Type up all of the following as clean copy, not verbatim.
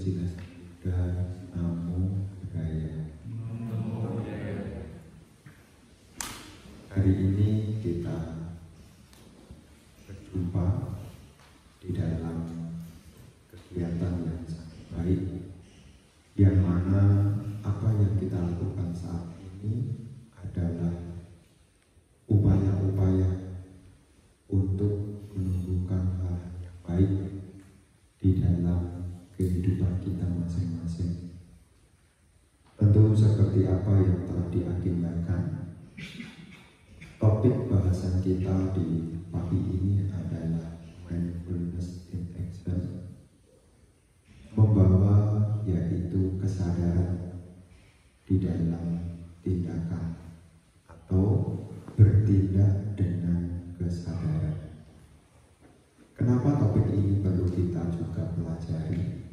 jelas Buddha, Namo Buddhaya. Hari ini kita berjumpa di dalam kegiatan yang sangat baik, yang mana apa yang kita lakukan saat ini adalah upaya-upaya untuk menumbuhkan hal yang baik di dalam kehidupan kita masing-masing. Tentu seperti apa yang telah diagendakan, topik bahasan kita di pagi ini adalah mindfulness in action, membawa yaitu kesadaran di dalam tindakan atau bertindak dengan kesadaran. Kenapa topik ini perlu kita juga pelajari?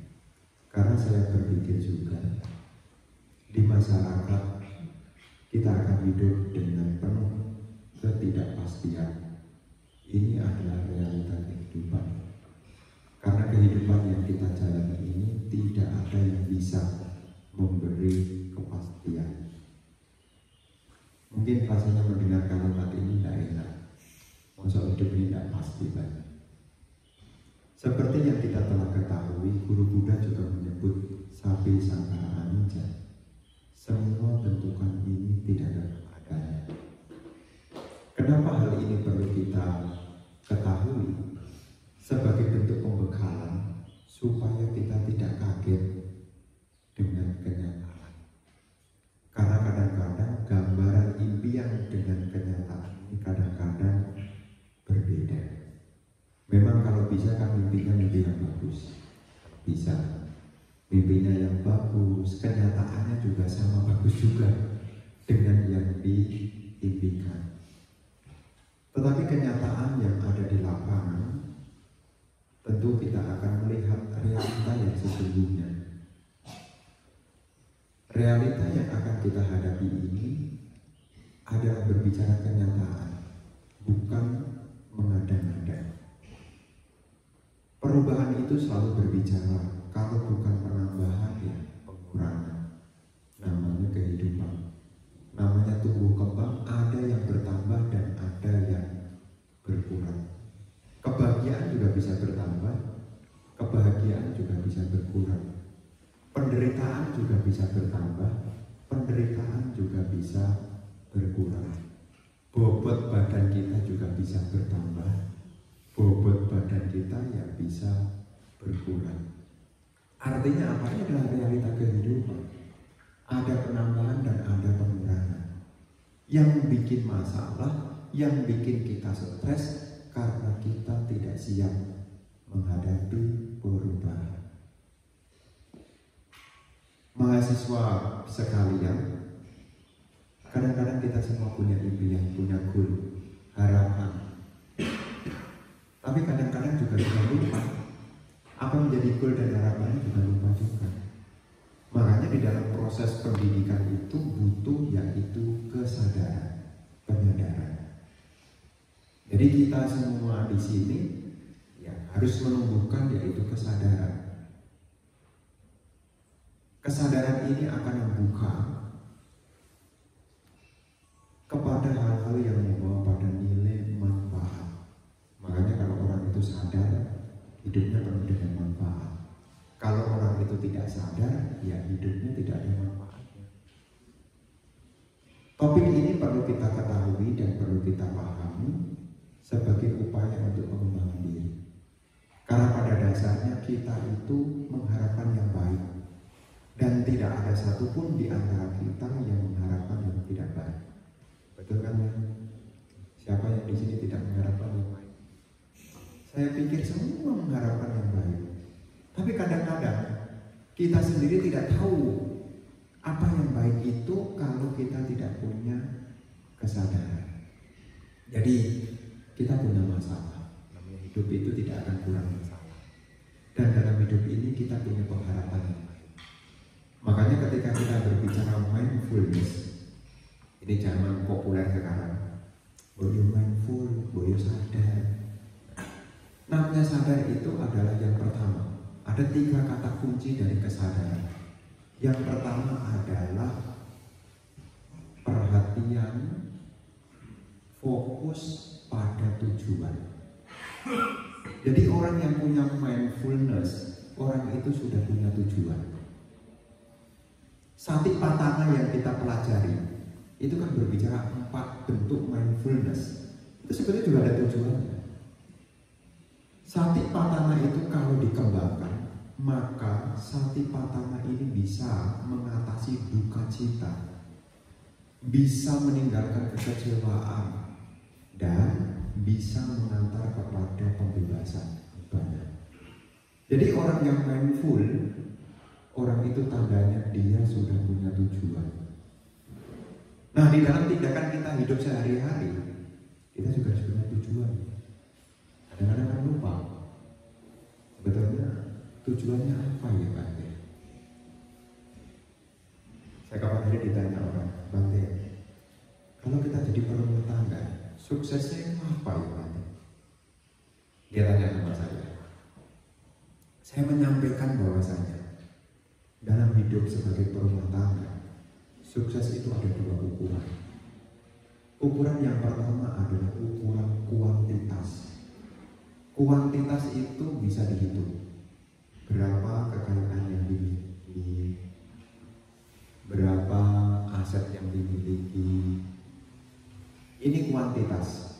Karena saya berpikir juga di masyarakat kita akan hidup dengan penuh ketidakpastian. Ini adalah realita kehidupan. Karena kehidupan yang kita jalani ini tidak ada yang bisa memberi kepastian. Mungkin rasanya mendengar kalimat ini tidak enak. Masa hidup ini tidak pasti banget. Seperti yang kita telah ketahui, Guru Buddha juga menyebut sapi sangkara anicca. Semua bentukan ini tidak ada adanya. Kenapa hal ini perlu kita ketahui? Sebagai bentuk pembekalan supaya kita tidak kaget dengan kenyataan. Karena kadang-kadang gambaran impian dengan kenyataan ini kadang-kadang berbeda. Memang kalau bisa kan mimpinya mimpi yang bagus. Bisa. Mimpinya yang bagus, kenyataannya juga sama bagus juga dengan yang diimpikan. Tetapi kenyataan yang ada di lapangan, tentu kita akan melihat realita yang sesungguhnya. Realita yang akan kita hadapi ini adalah berbicara kenyataan, bukan mengada-ngada. Perubahan itu selalu berbicara, kalau bukan penambahan ya pengurangan. Namanya kehidupan, namanya tumbuh kembang, ada yang bertambah dan ada yang berkurang. Kebahagiaan juga bisa bertambah, kebahagiaan juga bisa berkurang. Penderitaan juga bisa bertambah, penderitaan juga bisa berkurang. Bobot badan kita juga bisa bertambah, bobot badan kita yang bisa berkurang. Artinya apa? Ini adalah realita kehidupan. Ada penambahan dan ada pengurangan. Yang bikin masalah, yang bikin kita stres karena kita tidak siap menghadapi perubahan. Mahasiswa sekalian, kadang-kadang kita semua punya impian, punya goal, harapan. Tapi kadang-kadang juga kita lupa apa menjadi goal dan harapannya, juga lupa juga. Makanya di dalam proses pendidikan itu butuh yaitu kesadaran, penyadaran. Jadi kita semua di sini ya harus menumbuhkan yaitu kesadaran. Kesadaran ini akan membuka kepada hal-hal yang membawa pada nilai manfaat. Makanya kalau orang itu sadar, hidupnya penuh dengan manfaat. Kalau orang itu tidak sadar, ya hidupnya tidak ada manfaatnya. Topik ini perlu kita ketahui dan perlu kita pahami sebagai upaya untuk pengembangan diri. Karena pada dasarnya kita itu mengharapkan yang baik. Dan tidak ada satupun di antara kita yang mengharapkan yang tidak baik. Betul kan ya? Siapa yang di sini tidak mengharapkan yang baik? Saya pikir semua mengharapkan yang baik. Tapi kadang-kadang kita sendiri tidak tahu apa yang baik itu kalau kita tidak punya kesadaran. Jadi kita punya masalah. Namanya hidup itu tidak akan kurang masalah. Dan dalam hidup ini kita punya pengharapan yang baik. Makanya ketika kita berbicara mindfulness, ini zaman populer sekarang. Boyo mindful, boyo sadar. Namanya sadar itu adalah yang pertama, Ada 3 kata kunci dari kesadaran. Yang pertama adalah perhatian, fokus pada tujuan. Jadi orang yang punya mindfulness, orang itu sudah punya tujuan. Satipatthana yang kita pelajari itu kan berbicara 4 bentuk mindfulness. Itu sebenarnya juga ada tujuannya. Satipatthana itu kalau dikembangkan, maka satipatthana ini bisa mengatasi duka cita, bisa meninggalkan kekecewaan, dan bisa mengantar kepada pembebasan beban. Jadi orang yang mindful, orang itu tandanya dia sudah punya tujuan. Nah, di dalam tindakan kita hidup sehari-hari, kita juga harus punya tujuan. Kadang-kadang kan lupa sebetulnya tujuannya apa ya, Bante? Saya kapan hari ditanya orang, Bante, kalau kita jadi berumah tangga, suksesnya apa ya, Bante? Dia tanya sama saya. Saya menyampaikan bahwasanya dalam hidup sebagai berumah tangga, sukses itu ada 2 ukuran. Ukuran yang pertama adalah ukuran kuantitas. Kuantitas itu bisa dihitung. Berapa kekayaan yang dimiliki, berapa aset yang dimiliki. Ini kuantitas.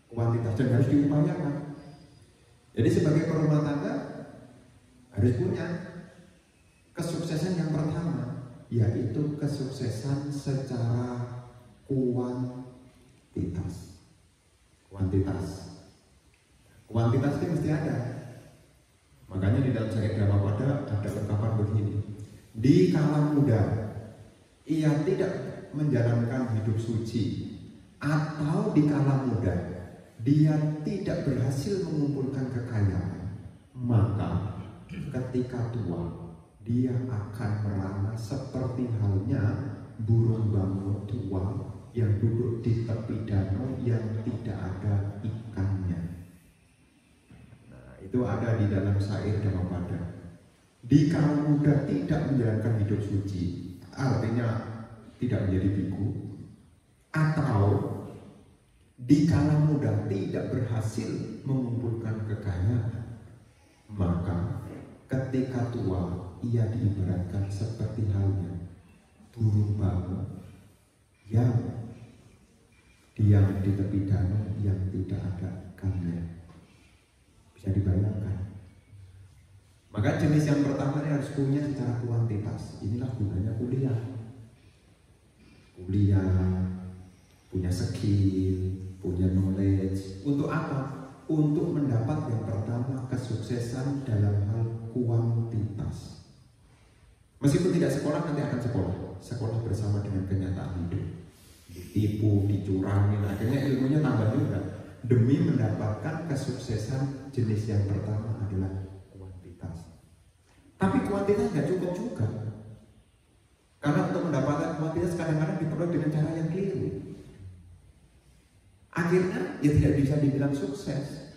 Kuantitas dan harus diupayakan. Jadi sebagai berumah tangga harus punya kesuksesan yang pertama, yaitu kesuksesan secara kuantitas. Kuantitas itu mesti ada. Makanya di dalam Syair Dhammapada ada ungkapan begini: di kala muda ia tidak menjalankan hidup suci, atau di kala muda dia tidak berhasil mengumpulkan kekayaan, maka ketika tua dia akan merana seperti halnya burung bangau tua yang duduk di tepi danau yang tidak ada ikannya. Nah, itu ada di dalam Syair Dhammapada. Di kala muda tidak menjalankan hidup suci, artinya tidak menjadi biku, atau di kala muda tidak berhasil mengumpulkan kekayaan, maka ketika tua ia diibaratkan seperti halnya burung bangau yang diam di tepi danau yang tidak ada ikannya. Bisa dibayangkan. Maka jenis yang pertama ini harus punya secara kuantitas. Inilah gunanya kuliah. Punya skill, punya knowledge. Untuk apa? Untuk mendapat yang pertama kesuksesan dalam hal kuantitas. Meskipun tidak sekolah, nanti akan sekolah. Sekolah bersama dengan kenyataan hidup. Ditipu, dicurangin, akhirnya ilmunya tambah juga. Demi mendapatkan kesuksesan jenis yang pertama adalah kuantitas. Tapi kuantitas nggak cukup juga. Karena untuk mendapatkan kuantitas kadang-kadang diperoleh dengan cara yang keliru. Akhirnya ya tidak bisa dibilang sukses.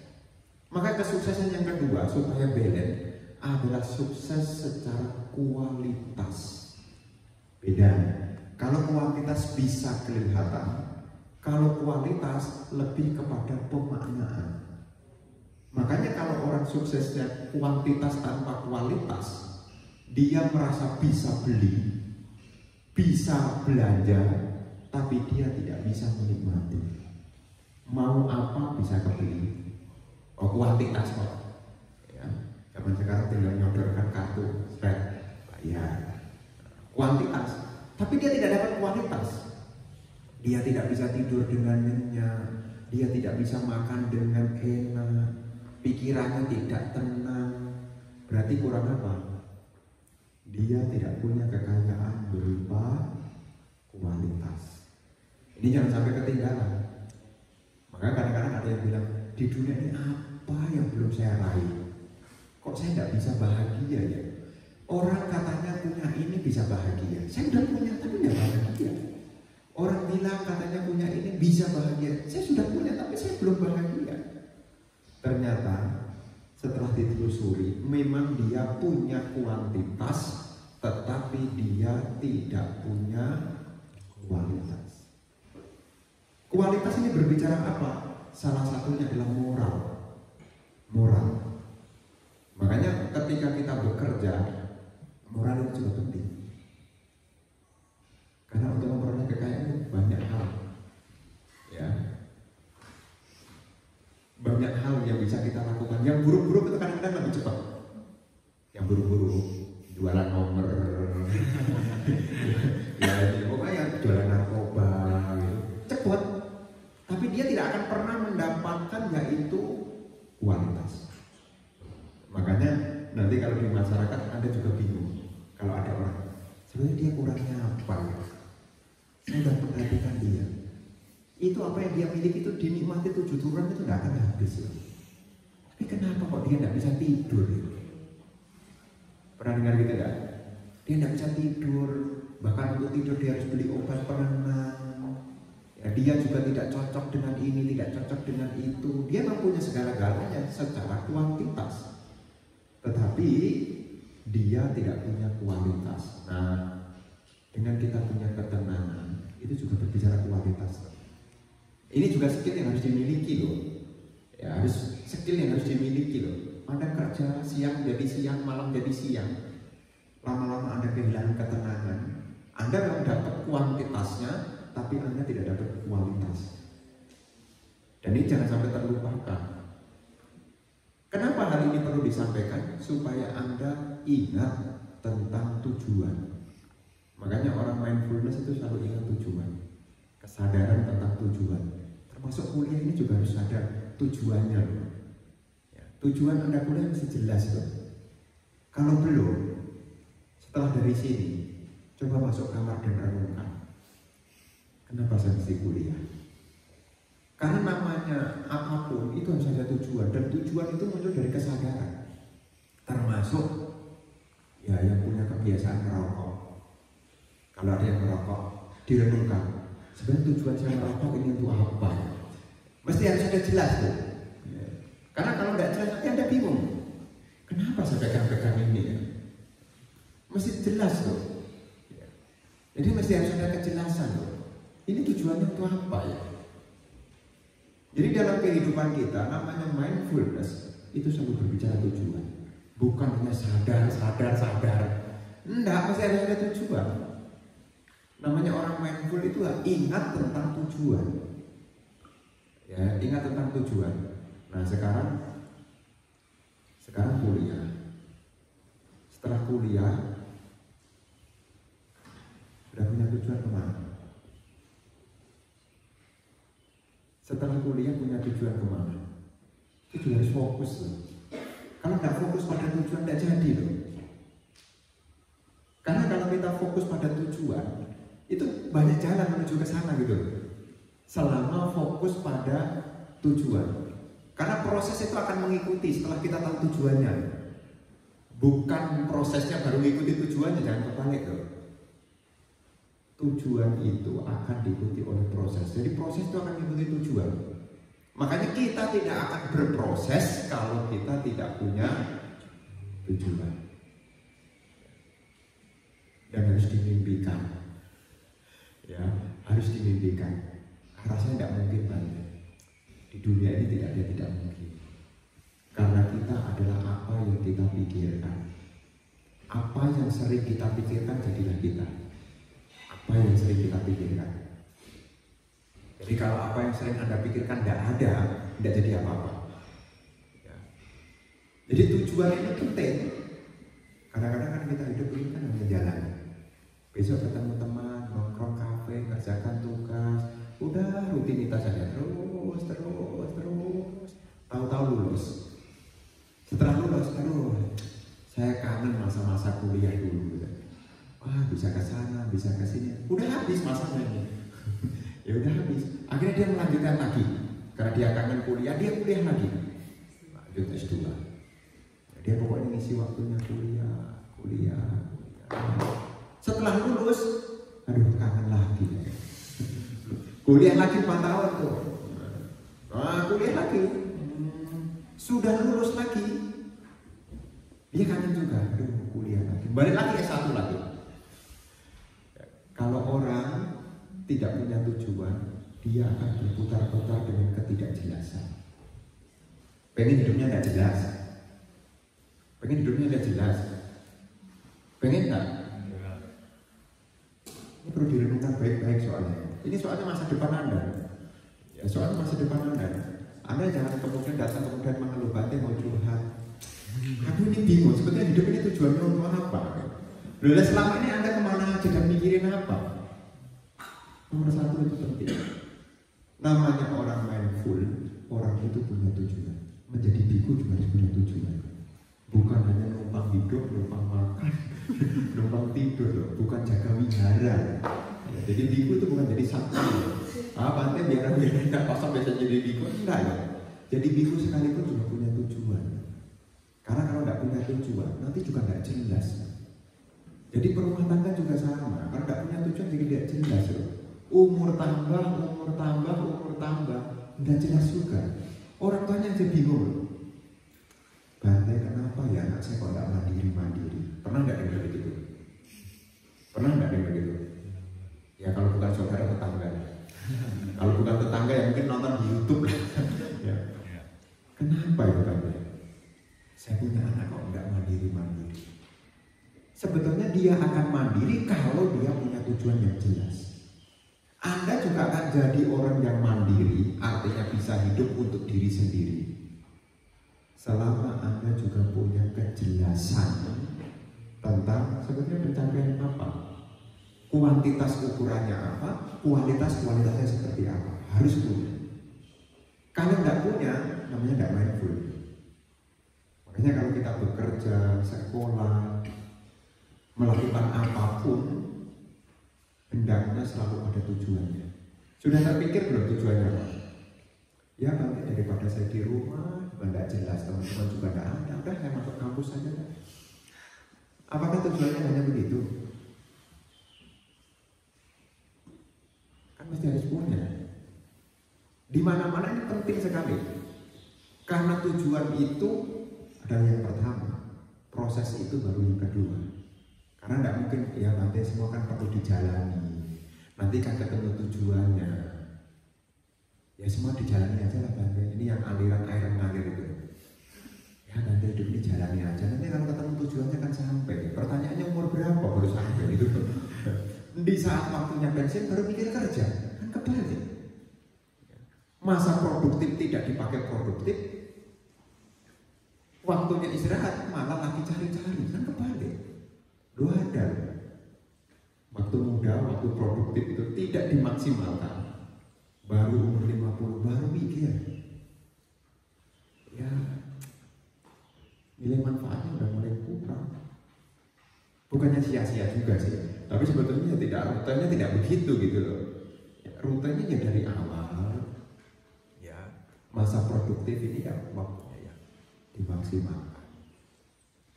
Maka kesuksesan yang kedua supaya balance adalah sukses secara kualitas. Beda. Kalau kuantitas bisa kelihatan, kalau kualitas lebih kepada pemaknaan. Makanya kalau orang suksesnya kuantitas tanpa kualitas, dia merasa bisa beli, bisa belanja, tapi dia tidak bisa menikmati. Mau apa bisa kebeli. Oh, kuantitas kok. Ya, zaman sekarang tinggal nyodorkan kartu, bayar. Kuantitas, tapi dia tidak dapat kualitas. Dia tidak bisa tidur dengan nyenyak, dia tidak bisa makan dengan enak, pikirannya tidak tenang. Berarti kurang apa? Dia tidak punya kekayaan berupa kualitas. Ini jangan sampai ketinggalan. Maka kadang-kadang ada yang bilang, di dunia ini apa yang belum saya raih? Kok saya tidak bisa bahagia ya? Orang katanya punya ini bisa bahagia. Saya sudah punya tapi tidak bahagia. Orang bilang katanya punya ini bisa bahagia. Saya sudah punya tapi saya belum bahagia. Ternyata setelah ditelusuri, memang dia punya kuantitas, tetapi dia tidak punya kualitas. Kualitas ini berbicara apa? Salah satunya adalah moral. Moral. Makanya ketika kita bekerja, moral itu juga penting. Karena untuk memperoleh kekayaan banyak hal, ya, banyak hal yang bisa kita lakukan. Yang buruk-buruk itu kadang-kadang lebih cepat. Yang buruk-buruk, jualan nomor, ya, pokoknya yang jualan narkoba, gitu. Cepat. Tapi dia tidak akan pernah mendapatkan yaitu kualitas. Makanya nanti kalau di masyarakat Anda juga bingung. Kalau ada orang, sebenarnya dia kurangnya apa? Saya sudah perhatikan dia. Itu apa yang dia miliki itu dinikmati 7 turunan itu tidak akan habis. Ya. Tapi kenapa kok dia tidak bisa tidur? Ya? Pernah dengar gitu enggak? Dia tidak bisa tidur. Bahkan untuk tidur dia harus beli obat penenang. Ya, dia juga tidak cocok dengan ini, tidak cocok dengan itu. Dia mempunyai segala-galanya secara kuantitas. Tetapi dia tidak punya kualitas. Nah, dengan kita punya ketenangan, itu juga berbicara kualitas. Ini juga skill yang harus dimiliki loh. Ya, harus skill yang harus dimiliki loh. Anda kerja siang jadi siang, malam jadi siang. Lama-lama Anda kehilangan ketenangan. Anda memang dapat kuantitasnya, tapi Anda tidak dapat kualitas. Dan ini jangan sampai terlupakan. Kenapa hal ini perlu disampaikan? Supaya Anda ingat tentang tujuan. Makanya orang mindfulness itu selalu ingat tujuan, kesadaran tentang tujuan. Termasuk kuliah ini juga harus ada tujuannya. Ya, tujuan Anda kuliah mesti jelas loh. Kalau belum, setelah dari sini, coba masuk kamar dan renungkan. Kenapa saya mesti kuliah? Karena namanya apapun itu harus ada tujuan, dan tujuan itu muncul dari kesadaran. Termasuk ya yang punya kebiasaan merokok. Kalau ada yang merokok, direnungkan. Sebenarnya tujuan saya merokok ini untuk apa? Mesti harus ada jelas tuh. Karena kalau nggak jelas nanti Anda bingung. Kenapa saya pegang-pegang ini ya? Mesti jelas tuh. Jadi mesti harus ada kejelasan tuh. Ini tujuannya untuk apa ya? Jadi dalam kehidupan kita namanya mindfulness itu selalu berbicara tujuan. Bukan hanya sadar. Enggak, mesti harus ada tujuan. Namanya orang mindful itu ingat tentang tujuan. Ya, ingat tentang tujuan. Nah, sekarang kuliah. Setelah kuliah sudah punya tujuan kemana? Setelah kuliah punya tujuan kemana? Itu harus fokus loh. Kalau nggak fokus pada tujuan nggak jadi loh. Karena kalau kita fokus pada tujuan, itu banyak jalan menuju ke sana gitu. Selama fokus pada tujuan. Karena proses itu akan mengikuti setelah kita tahu tujuannya. Bukan prosesnya baru mengikuti tujuannya, jangan kebalik loh. Tujuan itu akan diikuti oleh proses. Jadi proses itu akan mengikuti tujuan. Makanya kita tidak akan berproses kalau kita tidak punya tujuan. Dan harus dimimpikan. Ya, harus dimimpikan. Rasanya tidak mungkin banget. Di dunia ini tidak mungkin. Karena kita adalah apa yang kita pikirkan. Apa yang sering kita pikirkan jadilah kita. Apa yang sering kita pikirkan. Jadi kalau apa yang sering Anda pikirkan tidak ada, tidak jadi apa-apa. Ya. Jadi tujuan ini penting. Kadang-kadang kan kita hidup ini kan hanya jalan. Besok ketemu teman, nongkrong kafe, kerjakan tugas, udah rutinitas saja terus. Tahu-tahu lulus. Setelah lulus, saya kangen masa-masa kuliah dulu. Wah, bisa ke sana, bisa ke sini. Udah habis masanya ini. Ya udah habis. Akhirnya dia melanjutkan lagi. Karena dia kangen kuliah, dia kuliah lagi. Lanjut S2. Dia pokoknya ngisi waktunya kuliah. Setelah lulus, kangen lagi. Kuliah lagi 4 tahun tuh. Kuliah lagi. Sudah lulus lagi, Dia kangen juga, aduh kuliah lagi, balik lagi S1 lagi. Kalau orang tidak punya tujuan, dia akan berputar-putar dengan ketidakjelasan. Pengen hidupnya tidak jelas, pengen hidupnya tidak jelas, pengen tak? Ini perlu direnungkan baik-baik soalnya. Ini soalnya masa depan Anda. Ya, soalnya masa depan Anda. Anda jangan kemudian datang kemudian mengeluh banting mau curhat. Aduh ini bingung, sebetulnya hidup ini tujuannya untuk apa? Lalu selama ini Anda kemana aja dan mikirin apa? Nomor satu itu penting. Namanya orang mindful, orang itu punya tujuan. Menjadi biku juga harus punya tujuan. Bukan hanya numpang hidup, numpang makan, numpang tidur loh. Bukan jaga wihara. Ya, jadi biku itu bukan jadi sakti. Pantai biar tidak kosong biasa jadi biku, enggak ya. Jadi biku sekalipun juga punya tujuan. Karena kalau tidak punya tujuan, nanti juga tidak jelas. Jadi perumah tangga juga sama. Kalau tidak punya tujuan jadi tidak jelas loh. Umur tambah, tidak jelas juga. Orang tuanya aja bingung. Bantai kenapa ya anak saya kok tidak mandiri? Pernah nggak dengar begitu? Pernah nggak dengar begitu? Ya kalau bukan saudara tetangga. Kalau bukan tetangga ya mungkin nonton di YouTube lah. Ya. Kenapa ya Bantai? Saya punya anak kok nggak mandiri. Sebetulnya dia akan mandiri kalau dia punya tujuan yang jelas. Anda juga akan jadi orang yang mandiri, artinya bisa hidup untuk diri sendiri. Selama Anda juga punya kejelasan tentang sebetulnya pencapaian apa, kuantitas ukurannya apa, kualitasnya seperti apa, harus punya. Kalau nggak punya, namanya nggak mindful. Makanya kalau kita bekerja, sekolah, melakukan apapun, hendaknya selalu ada tujuannya. Sudah terpikir belum tujuannya apa? Ya nanti daripada saya di rumah, tidak jelas, teman-teman juga tidak ada, udah saya masuk kampus saja. Apakah tujuannya hanya begitu? Kan mesti harus punya. Di mana-mana ini penting sekali. Karena tujuan itu adalah yang pertama, proses itu baru yang kedua. Karena tidak mungkin ya nanti semua kan perlu dijalani. Nanti kan ketemu tujuannya. Ya semua dijalani aja lah Bante. Ini yang aliran air mengalir itu. Ya nanti hidup ini jalani aja. Nanti kalau ketemu tujuannya kan sampai. Pertanyaannya umur berapa baru sampai itu. Di saat waktunya pensiun baru mikir kerja. Kan kebalik. Masa produktif tidak dipakai produktif. Waktunya istirahat malah lagi cari-cari. Kan kebalik. Dua ada. Waktu muda, waktu produktif itu tidak dimaksimalkan. Baru umur 50, baru mikir. Ya, nilai manfaatnya udah mulai kurang. Bukannya sia-sia juga sih. Tapi sebetulnya rutenya tidak begitu gitu loh. Ya, rutenya ya dari awal. Ya, masa produktif ini ya waktunya ya dimaksimalkan.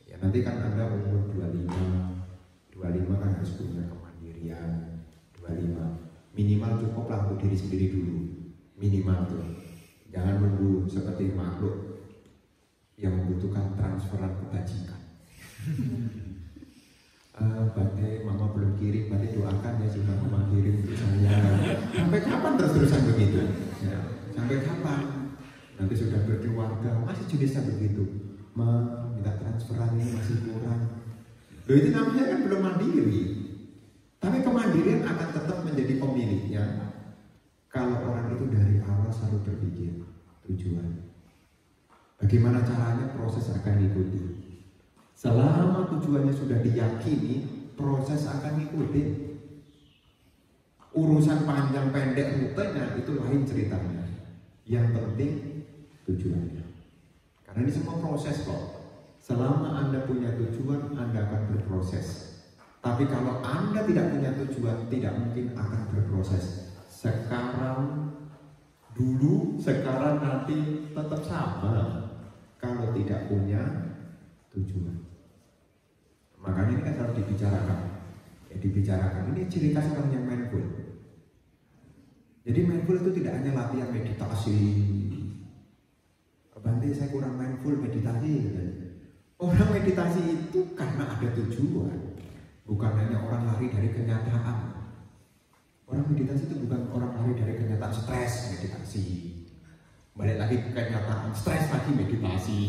Ya nanti kan Anda umur 25 kan harus punya kemandirian. 25 minimal cukup lah untuk diri sendiri dulu, minimal tuh. Jangan menunggu seperti makhluk yang membutuhkan transferan kebajikan. Bante, mama belum kirim, Bante doakan ya supaya mama kirim untuk saya. Sampai kapan terus-terusan begitu? Ya, sampai kapan? Nanti sudah berkeluarga masih jenisnya begitu. Minta transferan ini masih kurang. Loh itu namanya kan belum mandiri. Tapi kemandirian akan tetap menjadi pemiliknya kalau orang itu dari awal selalu berpikir tujuan. Bagaimana caranya, proses akan diikuti. Selama tujuannya sudah diyakini, proses akan diikuti. Urusan panjang pendek rutenya itu lain ceritanya. Yang penting tujuannya. Karena ini semua proses kok. Selama Anda punya tujuan, Anda akan berproses. Tapi kalau Anda tidak punya tujuan, tidak mungkin akan berproses. Sekarang dulu, sekarang nanti tetap sama. Kalau tidak punya tujuan. Makanya ini kan harus dibicarakan. Ya dibicarakan. Ini ciri khas orang yang mindful. Jadi mindful itu tidak hanya latihan meditasi. Bante saya kurang mindful meditasi. Orang meditasi itu karena ada tujuan, bukan hanya orang lari dari kenyataan. Orang meditasi itu bukan orang lari dari kenyataan, stres meditasi, balik lagi ke kenyataan, stres lagi meditasi.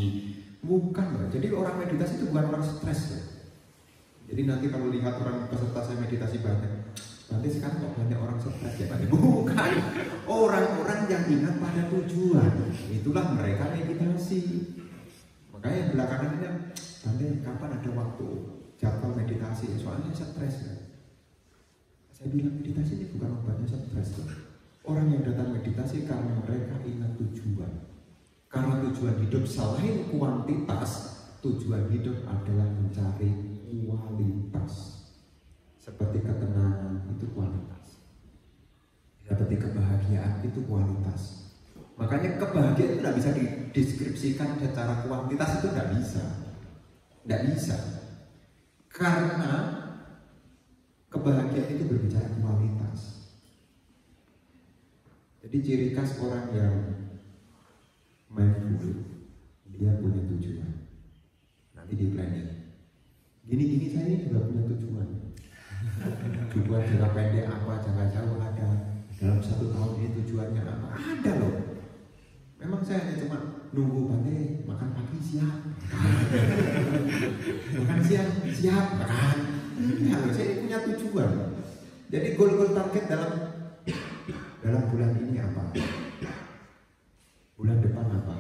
Bukan, jadi orang meditasi itu bukan orang stres. Jadi nanti kalau lihat orang peserta saya meditasi banyak, nanti sekarang kok banyak orang stres ya Pak? Bukan, orang-orang yang ingat pada tujuan, itulah mereka meditasi. Makanya yang belakangan ini, nanti kapan ada waktu jadwal meditasi, soalnya stres ya. Saya bilang meditasi ini bukan obatnya stres. Orang yang datang meditasi karena mereka ingat tujuan. Karena tujuan hidup selain kuantitas, tujuan hidup adalah mencari kualitas. Seperti ketenangan itu kualitas, seperti kebahagiaan itu kualitas. Makanya kebahagiaan itu tidak bisa dideskripsikan secara kuantitas, itu tidak bisa. Karena kebahagiaan itu berbicara kualitas. Jadi ciri khas orang yang mindful, dia punya tujuan. Nanti di planning. Gini-gini saya juga punya tujuan. Tujuan jangka pendek apa, jangka jauh ada. Dalam 1 tahun ini tujuannya apa? Ada loh. Memang saya hanya cuma nunggu Bante makan pagi siang, makan siang siap makan. Ya, saya punya tujuan. Jadi goal target dalam bulan ini apa? Bulan depan apa?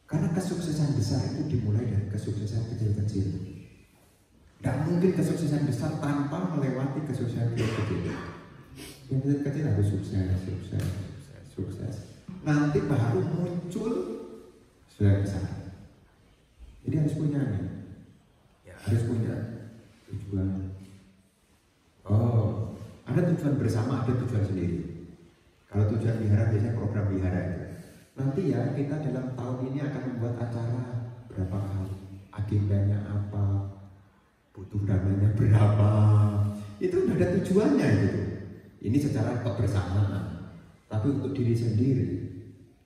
Karena kesuksesan besar itu dimulai dari kesuksesan kecil-kecil. Tidak mungkin kesuksesan besar tanpa melewati kesuksesan kecil-kecil. Yang kecil-kecil harus sukses. Nanti baru muncul sudah besar. Jadi harus punya nih, harus punya tujuan. Oh, ada tujuan bersama, ada tujuan sendiri. Kalau tujuan wihara biasanya program wihara itu. Nanti ya kita dalam tahun ini akan membuat acara berapa kali, agendanya apa, butuh dananya berapa. Itu udah ada tujuannya gitu. Ini secara kebersamaan. Tapi untuk diri sendiri,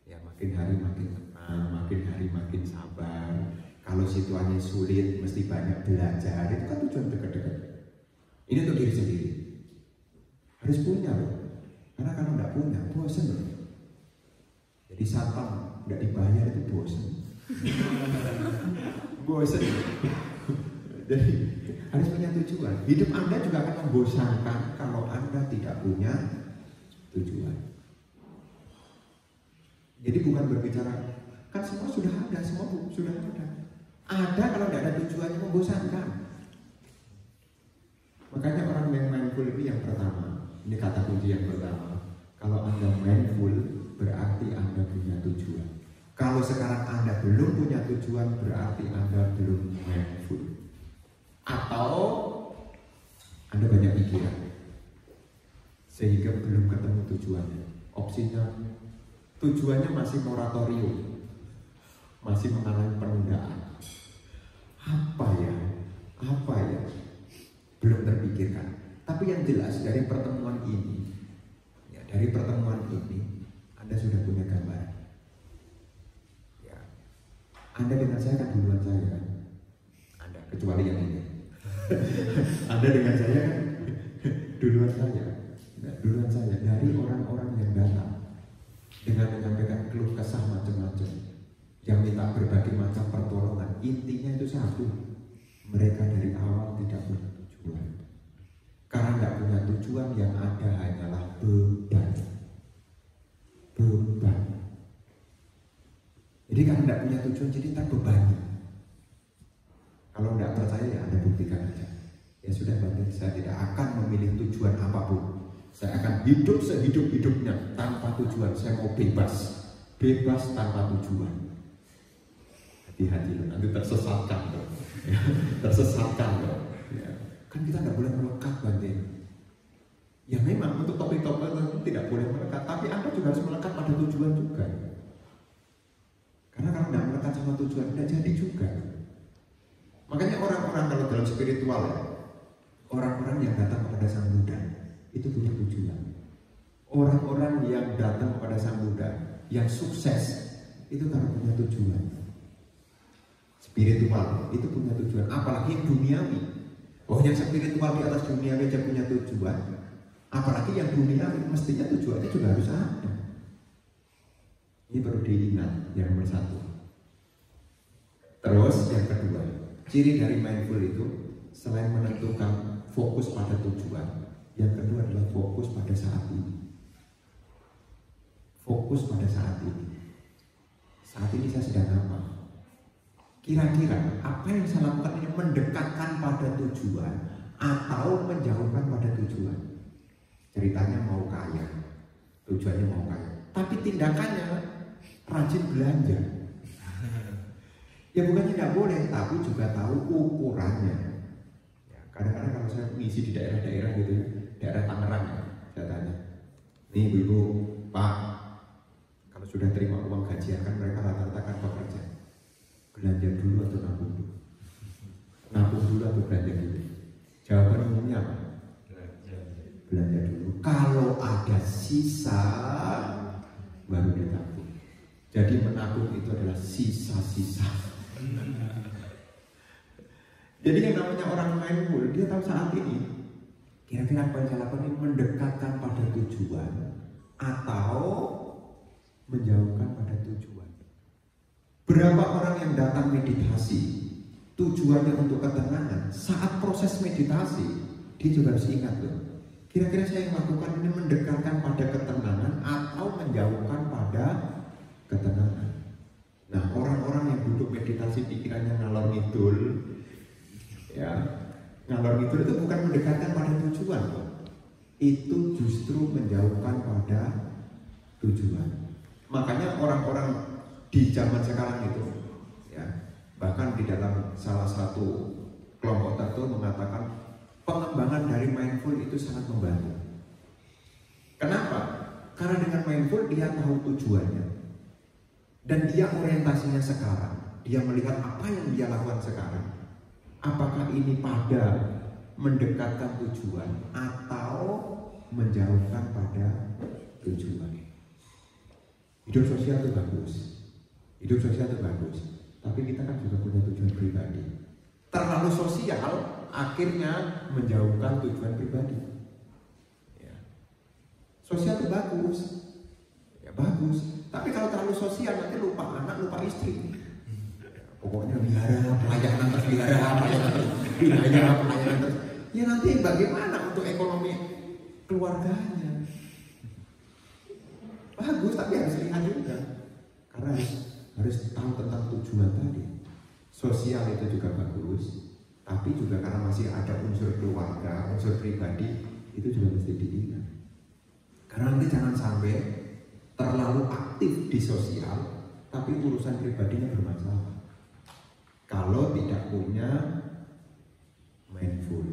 ya makin hari makin tenang, makin hari makin sabar. Kalau situasinya sulit, mesti banyak belajar. Itu kan tujuan dekat-dekat. Ini untuk diri sendiri. Harus punya loh. Karena kalau nggak punya, bosan loh. Jadi satpam nggak dibayar itu bosan. Bosan. Jadi harus punya tujuan. Hidup Anda juga akan membosankan kalau Anda tidak punya tujuan. Jadi bukan berbicara, kan semua sudah ada, semua sudah ada. Ada kalau tidak ada tujuannya membosankan. Makanya orang yang mindful ini yang pertama, ini kata kunci yang pertama. Kalau Anda mindful, berarti Anda punya tujuan. Kalau sekarang Anda belum punya tujuan, berarti Anda belum mindful. Atau Anda banyak pikiran, sehingga belum ketemu tujuannya. Opsinya, tujuannya masih moratorium, masih mengalami penundaan. Apa ya? Belum terpikirkan. Tapi yang jelas dari pertemuan ini, Anda sudah punya gambar. Ya, Anda dengan saya kan duluan saya kan? Anda, kecuali yang ini. Anda dengan saya kan duluan saya. Duluan saya dari orang-orang yang datang dengan menyampaikan keluh kesah macam-macam, yang minta berbagai macam pertolongan. Intinya itu satu, mereka dari awal tidak punya tujuan. Karena tidak punya tujuan, yang ada hanyalah beban. Jadi karena tidak punya tujuan, jadi terbebani. Kalau tidak percaya ya Anda buktikan aja. Ya sudah, berarti saya tidak akan memilih tujuan apapun. Saya akan hidup sehidup-hidupnya tanpa tujuan. Saya mau bebas tanpa tujuan. Hati-hati loh, nanti tersesatkan loh. Ya. Kan kita nggak boleh melekat, Bante. Ya memang untuk topik-topik itu tidak boleh melekat, tapi Anda juga harus melekat pada tujuan juga. Karena kalau tidak melekat sama tujuan, tidak jadi juga. Makanya orang-orang kalau dalam spiritual ya, orang-orang yang datang kepada Sang Buddha itu punya tujuan. Orang-orang yang datang kepada Sang Buddha yang sukses itu karena punya tujuan. spiritual itu punya tujuan, apalagi yang duniawi. Oh, yang spiritual di atas duniawi aja punya tujuan, apalagi yang duniawi mestinya tujuannya juga harus ada. Ini perlu diingat yang nomor satu. Terus yang kedua, ciri dari mindful itu selain menentukan fokus pada tujuan, yang kedua adalah fokus pada saat ini. Fokus pada saat ini. Saat ini saya sedang apa? Kira-kira apa yang saya lakukan ini mendekatkan pada tujuan atau menjauhkan pada tujuan? Ceritanya mau kaya, tujuannya mau kaya, tapi tindakannya rajin belanja. Ya bukan tidak boleh, tapi juga tahu ukurannya. Ya, kadang-kadang kalau saya ngisi di daerah-daerah gitu, daerah Tangerang ya, saya tanya, nih ibu, Pak, kalau sudah terima uang gajian kan mereka rata-rata kan bekerja, belanja dulu atau nabung dulu? Nabung dulu atau belanja dulu? Jawaban umumnya apa? Belanja dulu. Kalau ada sisa baru ditabung. Jadi menabung itu adalah sisa-sisa. Jadi yang namanya orang mindful, dia tahu saat ini kira-kira apa yang saya lakukan ini mendekatkan pada tujuan atau menjauhkan pada tujuan. Berapa orang yang datang meditasi tujuannya untuk ketenangan, saat proses meditasi dia juga harus ingat loh, kira-kira saya yang lakukan ini mendekatkan pada ketenangan atau menjauhkan pada ketenangan. Nah, orang-orang yang duduk meditasi pikirannya ngalor ngidul, ya, ngalor ngidul itu bukan mendekatkan pada tujuan, itu justru menjauhkan pada tujuan. Makanya orang-orang di zaman sekarang itu, ya, bahkan di dalam salah satu kelompok tertentu mengatakan pengembangan dari mindful itu sangat membantu. Kenapa? Karena dengan mindful dia tahu tujuannya. Dan dia orientasinya sekarang, dia melihat apa yang dia lakukan sekarang. Apakah ini pada mendekatkan tujuan atau menjauhkan pada tujuan. Hidup sosial itu bagus, hidup sosial itu bagus, tapi kita kan juga punya tujuan pribadi. Terlalu sosial akhirnya menjauhkan tujuan pribadi. Ya. Sosial itu bagus, ya bagus. Tapi kalau terlalu sosial nanti lupa anak, lupa istri. Pokoknya wihara, pelayanan terus wihara, pelayanan terus. Ya nanti bagaimana untuk ekonomi keluarganya? Bagus, tapi harus lihat juga. Karena harus tahu tentang tujuan tadi. Sosial itu juga bagus, tapi juga karena masih ada unsur keluarga, unsur pribadi, itu juga mesti diingat. Karena nanti jangan sampai terlalu aktif di sosial, tapi urusan pribadinya bermasalah. Kalau tidak punya mindful.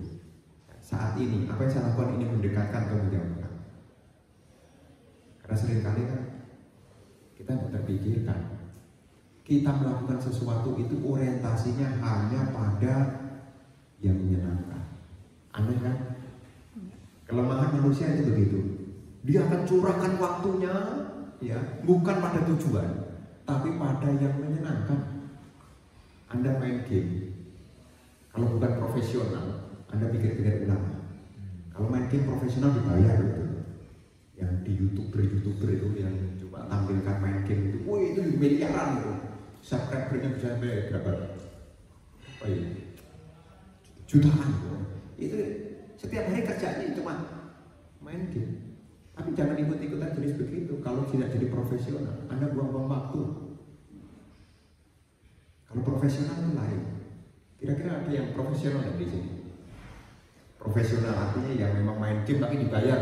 Saat ini, apa yang saya lakukan ini mendekatkan atau menjauhkan? Karena seringkali kan kita tidak terpikirkan, kita melakukan sesuatu itu orientasinya hanya pada yang menyenangkan. Aneh kan? Kelemahan manusia itu begitu. Dia akan curahkan waktunya, ya, bukan pada tujuan, tapi pada yang menyenangkan. Anda main game, kalau bukan profesional, Anda pikir-pikir ulang. Kalau main game profesional dibayar gitu. Yang di YouTuber itu yang coba tampilkan main game itu, wih itu miliaran itu. Subscribernya bisa sampai berapa? Oh iya, jutaan gitu. Itu setiap hari kerjanya cuma main game. Tapi jangan ikut-ikutan jenis begitu. Kalau tidak jadi profesional, Anda buang-buang waktu. Kalau profesional itu lain. Kira-kira ada yang profesional di sini? Profesional artinya yang memang main game tapi dibayar.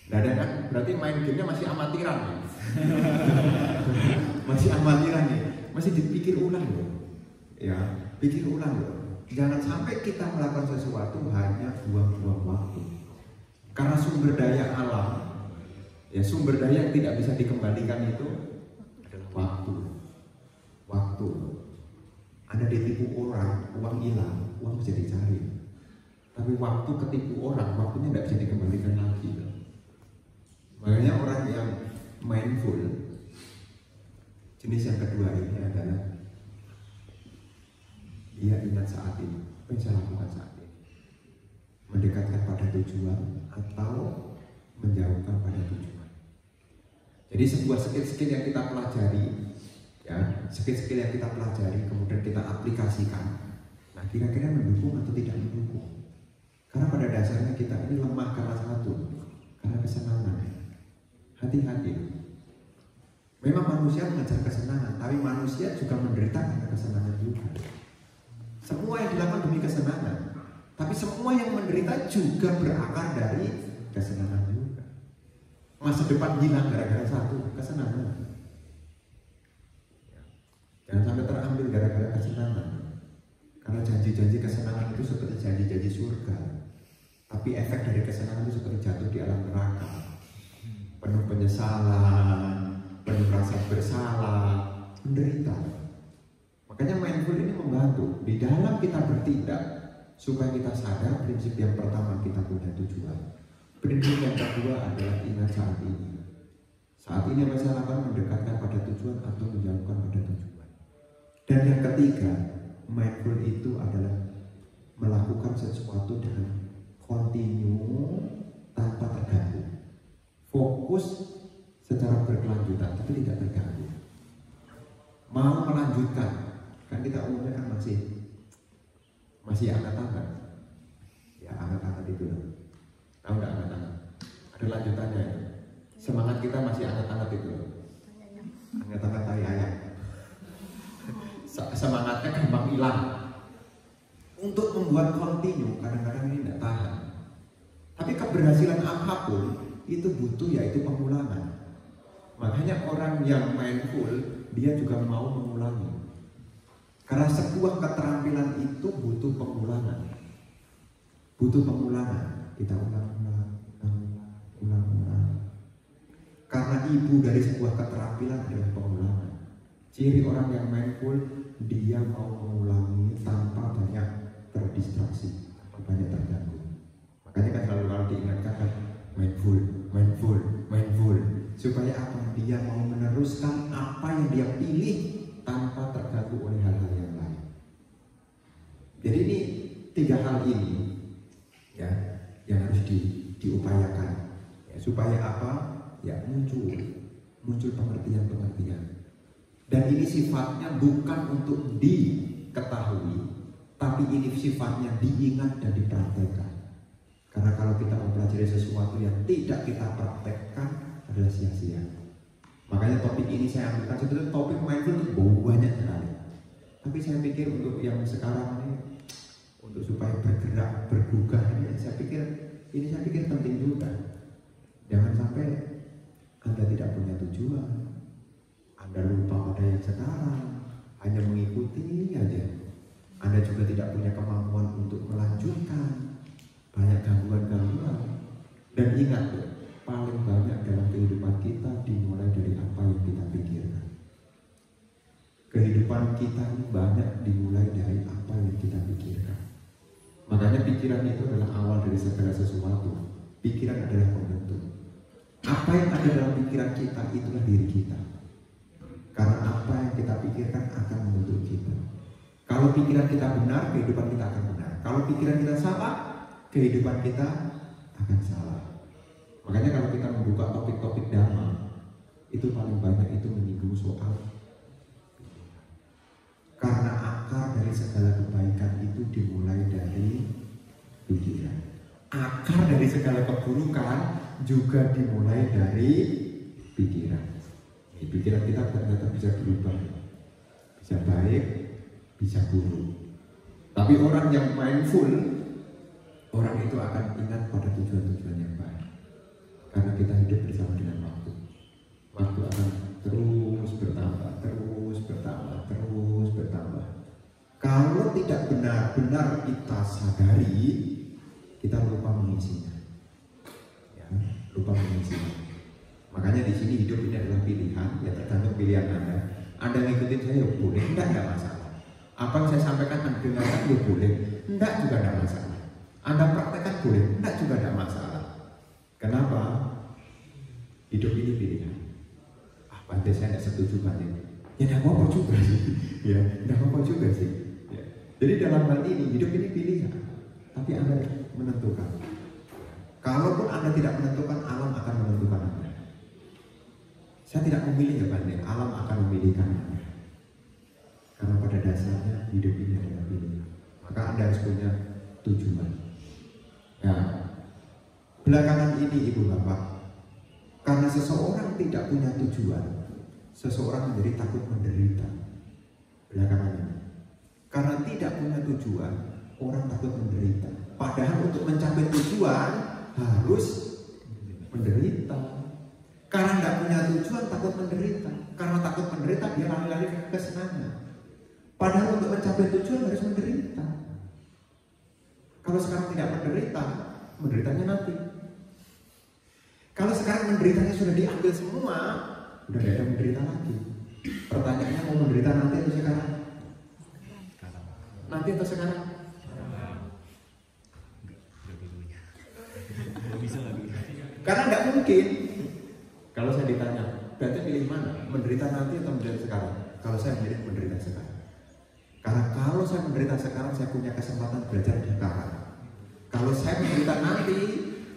Nah, ada kan? Berarti main gamenya masih amatiran. Masih amatiran nih. Masih dipikir ulang loh. Ya, pikir ulang loh. Jangan sampai kita melakukan sesuatu hanya buang-buang waktu. Karena sumber daya alam, ya sumber daya yang tidak bisa dikembalikan itu adalah waktu. Waktu. Anda ditipu orang, uang hilang, uang bisa dicari. Tapi waktu ketipu orang, waktunya tidak bisa dikembalikan lagi. Makanya orang yang mindful, jenis yang kedua ini adalah dia ingat saat ini, apa yang saya lakukan saat ini? Mendekatkan pada tujuan atau menjauhkan pada tujuan. Jadi sebuah skill-skill yang kita pelajari, ya, skill-skill yang kita pelajari kemudian kita aplikasikan. Nah, kira-kira mendukung atau tidak mendukung? Karena pada dasarnya kita ini lemah karena satu, karena kesenangan. Hati-hati. Memang manusia mengejar kesenangan, tapi manusia juga menderita karena kesenangan juga. Semua yang dilakukan demi kesenangan, tapi semua yang menderita juga berakar dari kesenangan juga. Masa depan hilang gara-gara satu, kesenangan. Jangan sampai terambil gara-gara kesenangan. Karena janji-janji kesenangan itu seperti janji-janji surga, tapi efek dari kesenangan itu seperti jatuh di alam neraka, penuh penyesalan, penuh rasa bersalah, menderita. Makanya mindful ini membantu di dalam kita bertindak supaya kita sadar prinsip yang pertama, kita punya tujuan. Prinsip yang kedua adalah ingat saat ini. Saat ini apa saya lakukan? Mendekatkan pada tujuan atau menjauhkan pada tujuan. Dan yang ketiga, mindful itu adalah melakukan sesuatu dengan kontinu tanpa terganggu. Fokus secara berkelanjutan tapi tidak terganggu. Mau melanjutkan, kan kita umumnya kan masih angkat-angkat. Ya angkat-angkat itu loh. Tahu nggak angkat-angkat? Ada lanjutannya ya. Semangat kita masih angkat-angkat itu loh. Angkat-angkat tai ayam. Semangatnya gampang hilang. Untuk membuat kontinu kadang-kadang ini tidak tahan. Tapi keberhasilan apapun itu butuh yaitu pengulangan. Makanya orang yang mindful dia juga mau mengulangi. Karena sebuah keterampilan itu butuh pengulangan. Butuh pengulangan. Kita ulang-ulang. Karena ibu dari sebuah keterampilan adalah pengulangan. Ciri orang yang mindful, dia mau mengulangi tanpa banyak terdistraksi, tanpa banyak terganggu. Makanya kan selalu kalau diingatkan kan mindful. Supaya apa? Dia mau meneruskan apa yang dia pilih tanpa terganggu oleh hal-hal yang lain. Jadi ini tiga hal ini ya yang harus diupayakan ya, supaya apa? Ya muncul pengertian. Dan ini sifatnya bukan untuk diketahui, tapi ini sifatnya diingat dan dipraktekkan. Karena kalau kita mempelajari sesuatu yang tidak kita praktekkan adalah sia-sia. Makanya topik ini saya ambilkan, sebetulnya topik mindful itu banyak sekali. Tapi saya pikir untuk yang sekarang ini, untuk supaya bergerak, bergugah ini, saya pikir penting juga. Jangan sampai Anda tidak punya tujuan, Anda lupa pada yang sekarang, hanya mengikuti aja. Anda juga tidak punya kemampuan untuk melanjutkan, banyak gangguan-gangguan. Dan ingat, paling banyak dalam kehidupan kita dimulai dari apa yang kita pikirkan. Kehidupan kita ini banyak dimulai dari apa yang kita pikirkan. Makanya pikiran itu adalah awal dari segala sesuatu. Pikiran adalah pembentuk. Apa yang ada dalam pikiran kita itulah diri kita. Karena apa yang kita pikirkan akan membentuk kita. Kalau pikiran kita benar, kehidupan kita akan benar. Kalau pikiran kita salah, kehidupan kita akan salah. Makanya kalau kita membuka topik-topik dhamma, itu paling banyak itu menyinggung soal karena akar dari segala kebaikan itu dimulai dari pikiran. Akar dari segala keburukan juga dimulai dari pikiran. Pikiran kita ternyata bisa berubah, bisa baik, bisa buruk. Tapi orang yang mindful, orang itu akan ingat pada tujuan-tujuan yang baik. Karena kita hidup bersama dengan waktu. Waktu akan terus bertambah. Kalau tidak benar-benar kita sadari, kita lupa mengisinya. Ya, lupa mengisinya. Makanya di sini hidup ini adalah pilihan, ya tergantung pilihan Anda. Anda ngikutin saya, boleh, enggak masalah. Apa yang saya sampaikan Anda dengarkan, ya boleh, enggak juga enggak masalah. Anda praktekkan boleh, enggak juga enggak masalah. Kenapa? Hidup ini pilihan. Pantai saya enggak setuju Pak. Ya enggak apa-apa juga sih. Ya, enggak apa-apa juga sih. Ya. Jadi dalam hal ini, hidup ini pilihan, tapi Anda menentukan. Kalaupun Anda tidak menentukan, alam akan menentukan Anda. Saya tidak memilih ya Bande, alam akan memilihkan Anda. Karena pada dasarnya hidup ini adalah pilihan. Maka Anda harus punya tujuan. Ya, belakangan ini Ibu Bapak, karena seseorang tidak punya tujuan, seseorang menjadi takut menderita. Belakangan ini, karena tidak punya tujuan, orang takut menderita. Padahal untuk mencapai tujuan harus menderita. Karena tidak punya tujuan takut menderita. Karena takut menderita dia lari-lari ke kesenangan. Padahal untuk mencapai tujuan harus menderita. Kalau sekarang tidak menderita, menderitanya nanti. Kalau sekarang menderitanya sudah diambil semua, udah tidak ada menderita lagi. Pertanyaannya mau menderita nanti atau sekarang? Nanti atau sekarang? Karena nggak mungkin. Kalau saya ditanya, berarti pilih mana? Menderita nanti atau menderita sekarang? Kalau saya milih menderita sekarang. Karena kalau saya menderita sekarang, saya punya kesempatan belajar sekarang. Kalau saya menderita nanti,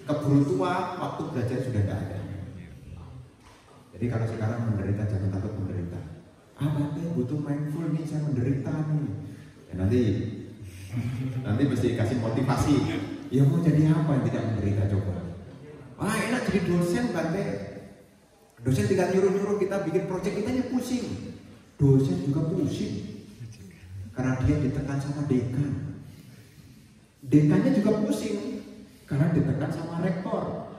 keburu tua, waktu belajar sudah tidak ada. Jadi kalau sekarang menderita, jangan takut menderita. Berarti butuh mindful nih, saya menderita nih. Ya, nanti mesti kasih motivasi. Ya mau jadi apa yang tidak menderita coba? Enak jadi dosen Bante. Dosen tinggal nyuruh-nyuruh kita bikin proyek, kita aja pusing. Dosen juga pusing. Karena dia ditekan sama dekan. Dekannya juga pusing. Karena ditekan sama rektor.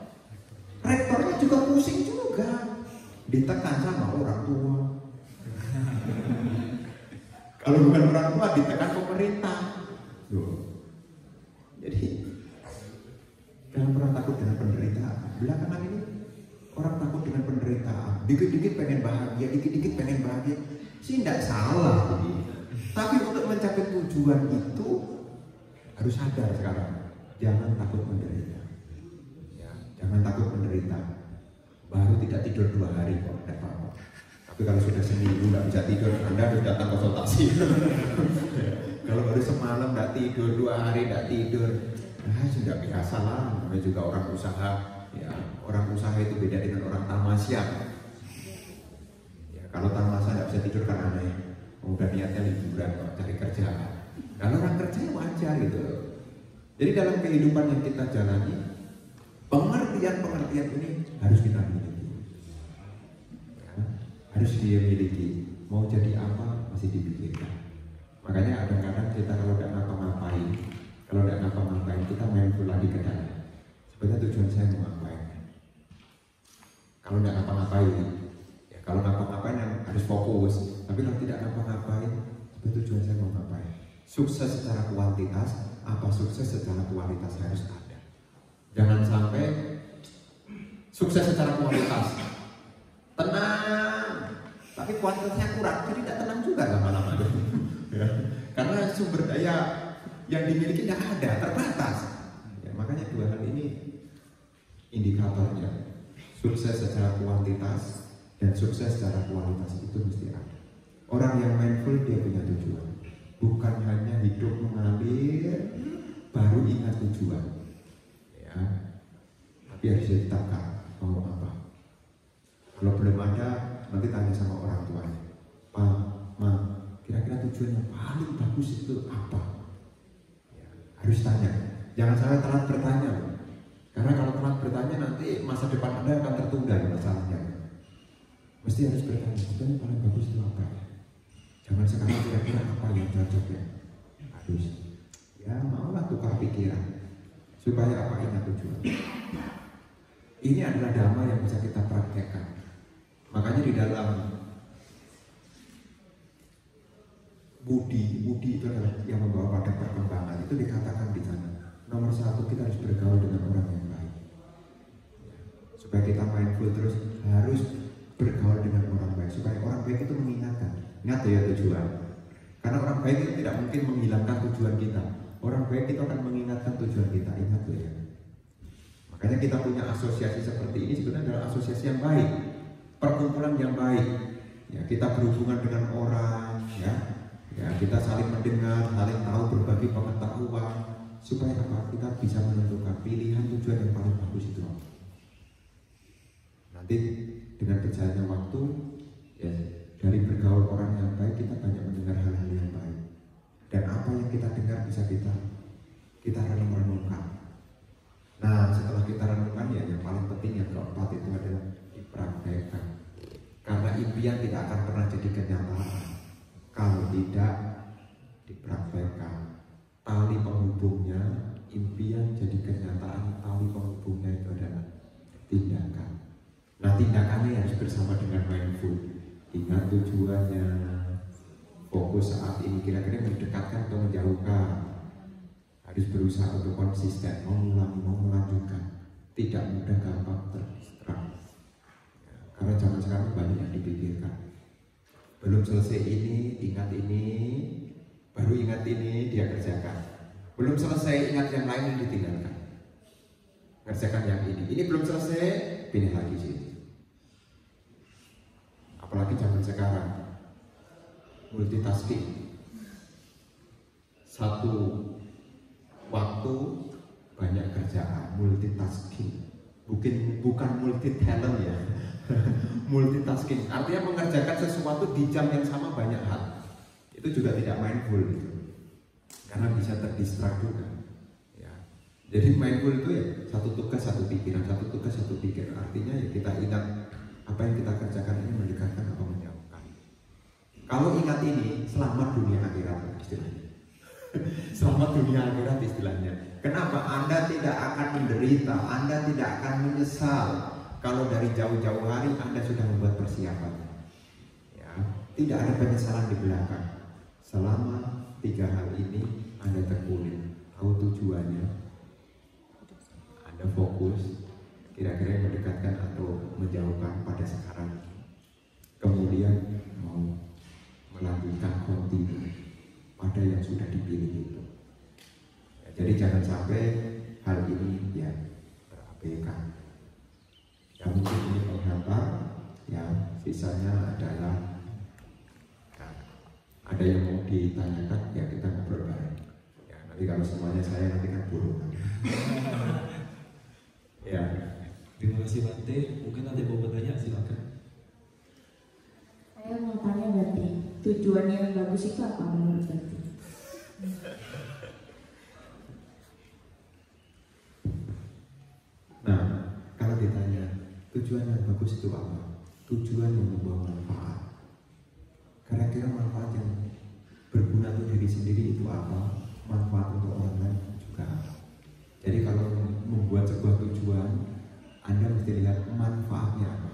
Rektornya juga pusing juga. Ditekan sama orang tua. Kalau bukan orang tua ditekan pemerintah. Jadi jangan pernah takut dengan penderitaan. Belakangan ini orang takut dengan penderitaan. Dikit-dikit pengen bahagia, dikit-dikit pengen bahagia. Sih tidak salah. Tapi untuk mencapai tujuan itu harus sadar sekarang. Jangan takut menderita. Ya, jangan takut menderita. Baru tidak tidur 2 hari kok, tidak apa-apa. Tapi kalau sudah seminggu nggak bisa tidur, Anda harus datang konsultasi. Kalau baru semalam nggak tidur, 2 hari nggak tidur, sudah biasa lah. Namanya juga orang usaha. Ya, orang usaha itu beda dengan orang tamasya. Ya, kalau tamasya nggak bisa tidur karena aneh. Udah niatnya liburan kok, cari kerjaan. Kalau orang kerja wajar gitu. Jadi dalam kehidupan yang kita jalani, pengertian-pengertian ini harus kita miliki. Ya, harus dia miliki. Mau jadi apa masih dipikirkan. Makanya kadang-kadang kita kalau tidak ngapa-ngapain, kita mindful lagi ke dalam. Sebenarnya tujuan saya mau ngapain? Kalau tidak ngapa-ngapain, ya kalau ngapa-ngapain yang harus fokus. Tapi kalau tidak ngapa-ngapain, tujuan saya mau ngapain? Sukses secara kuantitas, apa sukses secara kualitas harus ada. Jangan sampai sukses secara kualitas, tenang, tapi kualitasnya kurang, jadi tidak tenang juga lama-lama. Ya. Karena sumber daya yang dimiliki tidak ada, terbatas. Ya, makanya 2 hal ini indikatornya, sukses secara kuantitas dan sukses secara kualitas itu mesti ada. Orang yang mindful dia punya tujuan, bukan hanya hidup mengalir baru ingat tujuan. Ya, tapi harus ditetapkan mau apa. Kalau belum ada, nanti tanya sama orang tuanya, Pak, Ma, kira-kira tujuan yang paling bagus itu apa? Ya, harus tanya. Jangan sampai telat bertanya. Karena kalau telat bertanya nanti masa depan Anda akan tertunda masalahnya. Mesti harus bertanya, tujuan yang paling bagus itu apa? Jangan sekarang kira-kira apa yang cocok ya? Harus. Ya maulah tukar pikiran. Supaya apa ingat tujuan. Ini adalah dhamma yang bisa kita praktekkan. Makanya di dalam Budi itu adalah yang membawa pada perkembangan. Itu dikatakan di sana. Nomor 1 kita harus bergaul dengan orang yang baik. Supaya kita mindful terus harus bergaul dengan orang baik. Supaya orang baik itu mengingatkan. Ingat ya tujuan. Karena orang baik itu tidak mungkin menghilangkan tujuan kita. Orang baik itu akan mengingatkan tujuan kita. Ingat ya. Makanya kita punya asosiasi seperti ini sebenarnya adalah asosiasi yang baik. Perkumpulan yang baik. Ya, kita berhubungan dengan orang, ya. Ya, kita saling mendengar, saling tahu, berbagi pengetahuan supaya apa? Kita bisa menentukan pilihan tujuan yang paling bagus itu apa. Nanti dengan berjalannya waktu, ya, dari bergaul orang yang baik kita banyak mendengar hal-hal yang baik. Dan apa yang kita dengar bisa kita renung-renungkan. Nah, setelah kita renungkan, ya yang paling penting yang keempat itu adalah dipraktekkan. Karena impian tidak akan pernah jadi kenyataan kalau tidak dipraktekkan. Tali penghubungnya, impian jadi kenyataan, tali penghubungnya itu adalah tindakan. Nah, tindakannya harus bersama dengan mindful. Ingat tujuannya, fokus saat ini kira-kira mendekatkan atau menjauhkan. Harus berusaha untuk konsisten, mengulangi, mau melanjutkan. Tidak mudah gampang terdistract. Karena zaman sekarang banyak yang dipikirkan. Belum selesai ini, ingat ini, baru ingat ini, dia kerjakan. Belum selesai, ingat yang lain yang ditinggalkan. Kerjakan yang ini belum selesai, pilih lagi sih. Apalagi zaman sekarang, multitasking. Satu waktu banyak kerjaan, multitasking. Bukan multi talent ya. Multitasking artinya mengerjakan sesuatu di jam yang sama banyak hal. Itu juga tidak mindful gitu. Karena bisa terdistract juga ya. Jadi mindful itu ya satu tugas satu pikiran, satu tugas satu pikiran. Artinya ya kita ingat apa yang kita kerjakan ini mendekatkan atau menjauhkan. Kalau ingat ini selamat dunia akhirat istilahnya. Selamat dunia akhirat istilahnya. Kenapa? Anda tidak akan menderita, Anda tidak akan menyesal kalau dari jauh-jauh hari Anda sudah membuat persiapan. Ya, tidak ada penyesalan di belakang. Selama 3 hal ini Anda tekuni, tahu tujuannya, Anda fokus, kira-kira mendekatkan atau menjauhkan pada sekarang. Kemudian mau melanjutkan kontinu pada yang sudah dipilih itu. Ya, jadi jangan sampai hal ini ya terabaikan. Ya mungkin ini penghantar, ya sisanya adalah ya, ada yang mau ditanyakan ya kita ngobrol bareng. Ya nanti kalau semuanya saya nanti kan buruk. Ya. Terima kasih Bante. Mungkin ada yang mau bertanya, silakan. Saya mau tanya Bante, tujuan yang bagus itu apa menurut Bante? Nah, kalau ditanya tujuan yang bagus itu apa? Tujuan yang membawa manfaat. Kira-kira manfaat yang berguna untuk diri sendiri itu apa? Manfaat untuk orang lain juga apa? Jadi kalau membuat sebuah tujuan, Anda mesti lihat manfaatnya apa.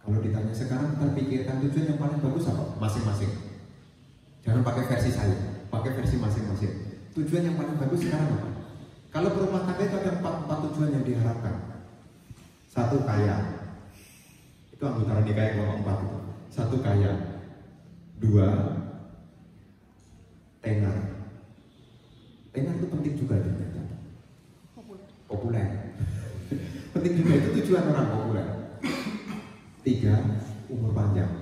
Kalau ditanya sekarang terpikirkan tujuan yang paling bagus apa? Masing-masing. Jangan pakai versi saya, pakai versi masing-masing. Tujuan yang paling bagus sekarang apa? Kalau berumah tangga itu ada 4 tujuan yang diharapkan. 1 kaya. Itu anggota nikah kelompok 4 itu. 1 kaya. 2 tenar. Tenar itu penting juga ternyata. Populer. Penting juga itu tujuan orang populer. 3 umur panjang.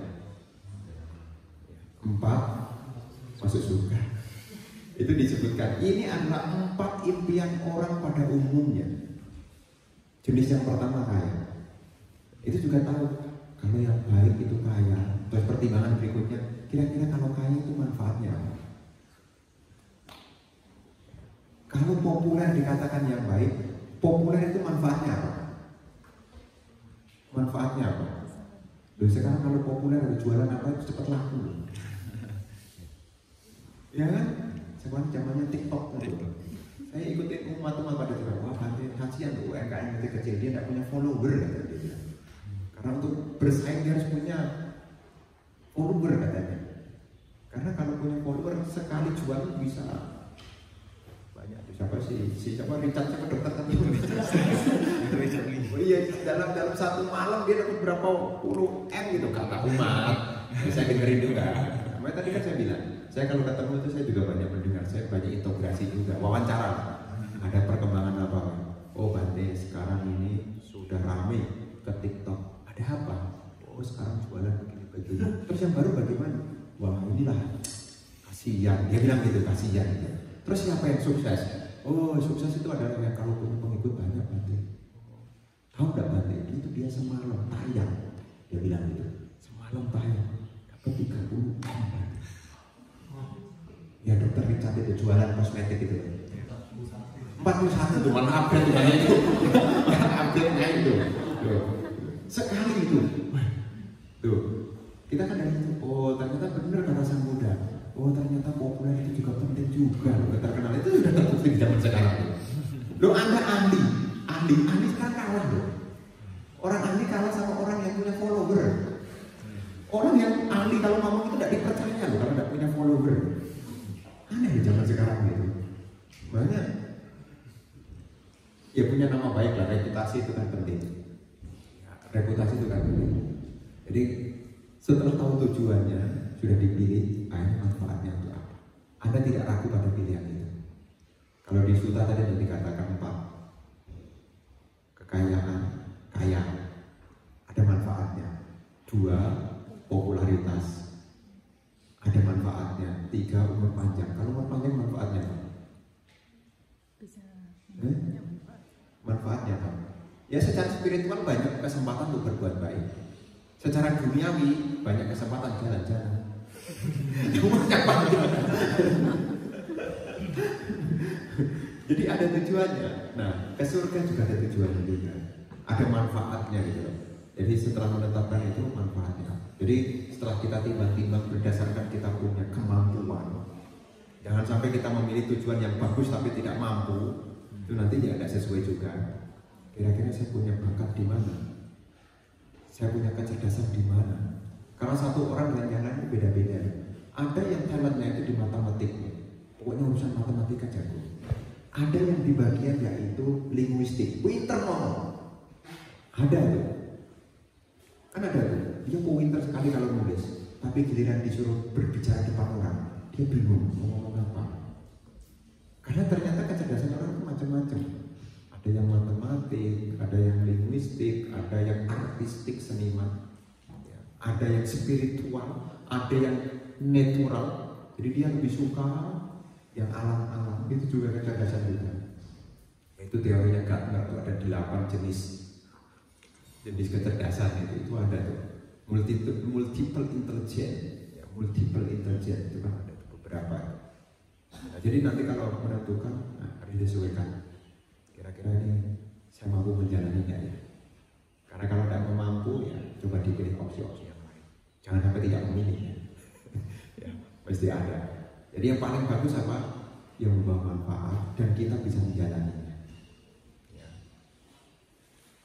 4 masuk surga. Itu disebutkan. Ini adalah 4 impian orang pada umumnya. Jenis yang pertama kaya. Itu juga tahu kalau yang baik itu kaya. Terus pertimbangan berikutnya, kira-kira kalau kaya itu manfaatnya apa? Kalau populer dikatakan yang baik, populer itu manfaatnya apa? Manfaatnya apa? Loh, sekarang kalau populer ada jualan apa itu cepat laku. Ya kan? Sekarang zamannya TikTok. Saya ikutin umat-umat pada juga. Wah, kasihan tuh UMKM kecil, dia tidak punya follower kata dia. Karena untuk bersaing dia harus punya follower katanya. Karena kalau punya follower sekali jual bisa banyak. Siapa sih? Siapa Richard siapa dokter tadi? Oh iya, dalam 1 malam dia dapat berapa puluh M gitu kata umat. Bisa dengerin juga. Makanya tadi kan saya bilang, saya kalau ketemu itu saya juga banyak mendengar, saya banyak integrasi juga, wawancara. Ada perkembangan apa? Oh Bante sekarang ini sudah ramai ke TikTok. Ada apa? Oh sekarang jualan begini-begini. Terus terus yang baru bagaimana? Wah inilah kasihan, dia bilang gitu, kasihan gitu. Terus siapa yang sukses? Oh sukses itu adalah yang kalau punya pengikut banyak Bante. Tahu nggak Bante? Itu dia semalam tayang, dia bilang gitu, semalam tayang dapat 30 M. Ya dokter Richard itu jualan kosmetik itu 41 tuh malah upgrade tuh banyak itu upgrade-nya itu tuh. Sekali itu tuh kita kan dari itu, oh ternyata benar kata sang Buddha, oh ternyata populer itu juga penting juga loh, terkenal itu sudah terbukti di zaman sekarang loh. Anda ahli sekarang kalah loh. Orang ahli kalah sama orang yang punya follower. Orang yang ahli kalau ngomong itu tidak dipercaya loh kalau tidak punya follower. Aneh di zaman sekarang gitu. Makanya ya punya nama baik lah, reputasi itu kan penting. Reputasi itu kan penting. Jadi setelah tahu tujuannya, sudah dipilih, manfaatnya untuk apa? Anda tidak ragu pada pilihan itu. Kalau di Sutta tadi yang dikatakan 4, kekayaan, kaya, ada manfaatnya. 2, popularitas, ada manfaatnya. 3, umur panjang. Kalau umur panjang manfaatnya apa? Manfaatnya apa? Ya secara spiritual banyak kesempatan untuk berbuat baik. Secara duniawi banyak kesempatan jalan-jalan. Umurnya panjang. Jadi ada tujuannya. Nah, ke surga juga ada tujuannya juga. Ada manfaatnya gitu. Jadi setelah menetapkan itu manfaatnya. Jadi setelah kita timbang-timbang berdasarkan kita punya kemampuan. Jangan sampai kita memilih tujuan yang bagus tapi tidak mampu. Itu nanti tidak sesuai juga. Kira-kira saya punya bakat di mana? Saya punya kecerdasan di mana? Karena satu orang dengan yang lain beda-beda. Ada yang talentnya itu di matematik, pokoknya urusan matematika jago. Ada yang di bagian yaitu linguistik, pinter ngomong. Ada tuh. Kan ada tuh. Dia pinter sekali kalau nulis, tapi giliran disuruh berbicara depan orang, dia bingung mau ngomong apa. Karena ternyata kecerdasan orang itu macam-macam. Ada yang matematik, ada yang linguistik, ada yang artistik seniman, ada yang spiritual, ada yang natural. Jadi dia lebih suka yang alam-alam. Itu juga kecerdasan juga. Itu teorinya Gartner itu ada 8 jenis kecerdasan itu ada tuh. Multiple intelligence, ya, multiple intelligence itu kan ada beberapa. Nah, jadi nanti kalau menentukan harus disesuaikan. Kira-kira ini saya mampu menjalaninya ya. Karena kalau tidak mampu ya coba dipilih opsi-opsi yang lain. Jangan sampai tidak memilih ya. Ya, pasti ada. Jadi yang paling bagus apa? Yang membawa manfaat dan kita bisa menjalaninya. Ya.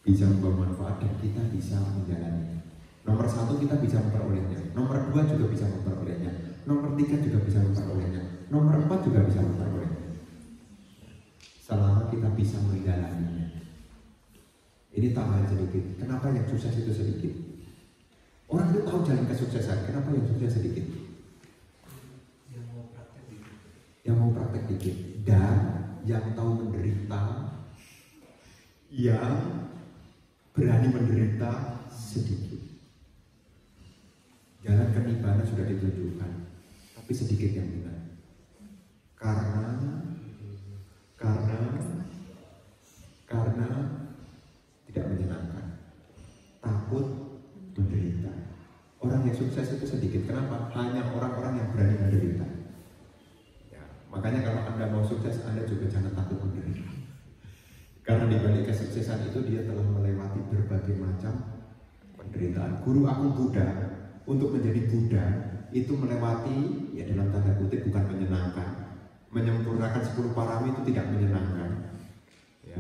Bisa membawa manfaat dan kita bisa menjalaninya. Nomor 1 kita bisa memperolehnya. Nomor 2 juga bisa memperolehnya. Nomor 3 juga bisa memperolehnya. Nomor 4 juga bisa memperolehnya. Selama kita bisa menjalaninya. Ini tambahan sedikit. Kenapa yang sukses itu sedikit? Orang itu tahu jalan kesuksesan. Kenapa yang sukses sedikit? Yang mau praktek dikit. Dan yang tahu menderita, yang berani menderita sedikit. Jalan kenibanan sudah ditunjukkan, tapi sedikit yang benar. Karena tidak menyenangkan, takut menderita. Orang yang sukses itu sedikit. Kenapa? Hanya orang-orang yang berani menderita. Ya, makanya kalau Anda mau sukses, Anda juga jangan takut menderita. Karena di balik kesuksesan itu dia telah melewati berbagai macam penderitaan. Guru aku Buddha, untuk menjadi Buddha itu melewati, ya dalam tanda kutip, bukan menyenangkan. Menyempurnakan 10 parami itu tidak menyenangkan. Ya,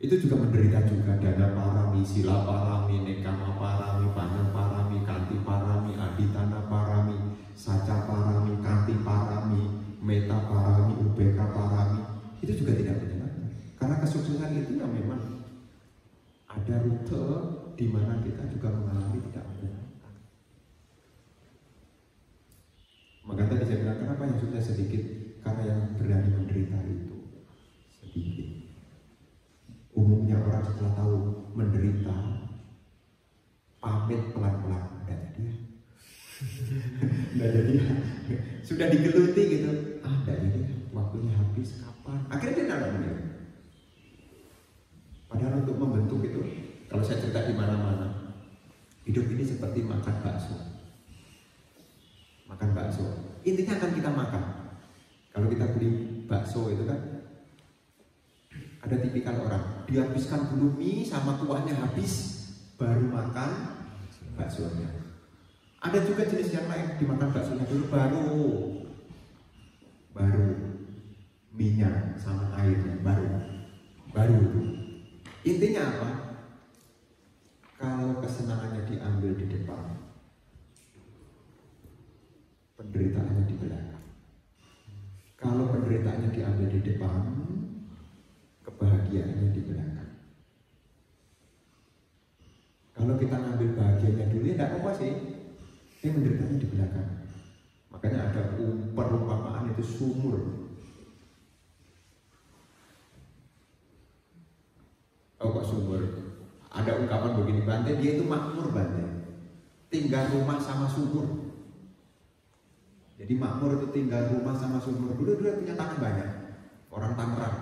itu juga menderita juga. Dana parami, sila parami, nekama parami, pana parami, kanti parami, aditana parami, saca parami, kanti parami, meta parami, ubeka parami. Itu juga tidak menyenangkan. Karena kesuksesan itu ya memang ada rute di mana kita juga mengalami tidak menyenangkan. Maka tadi saya bilang, kenapa yang sukses sedikit? Karena yang berani menderita itu sedikit. Umumnya orang setelah tahu menderita, pamit pelan-pelan, udah jadi ya. sudah digeluti gitu. Enggak ini waktunya habis kapan? Akhirnya dia tidak menang. Padahal untuk membentuk itu, kalau saya cerita di mana-mana, hidup ini seperti makan bakso. Makan bakso. Intinya akan kita makan. Kalau kita beli bakso itu kan, ada tipikal orang dihabiskan dulu mie sama kuahnya habis, baru makan baksonya. Ada juga jenis yang lain dimakan baksonya dulu baru minyak sama airnya baru itu. Intinya apa? Kalau kesenangannya diambil di depan, penderitaannya di belakang. Kalau penderitaannya diambil di depan, kebahagiaannya di belakang. Kalau kita ngambil bahagianya dulu, ya tidak apa-apa sih. Ini penderitaannya di belakang. Makanya ada perumpamaan itu sumur. Oh kok sumur? Ada ungkapan begini, Bante, dia itu makmur Bante. Tinggal rumah sama sumur. Jadi makmur itu tinggal rumah sama sumur. Dulu punya tanah banyak. Orang Tangerang.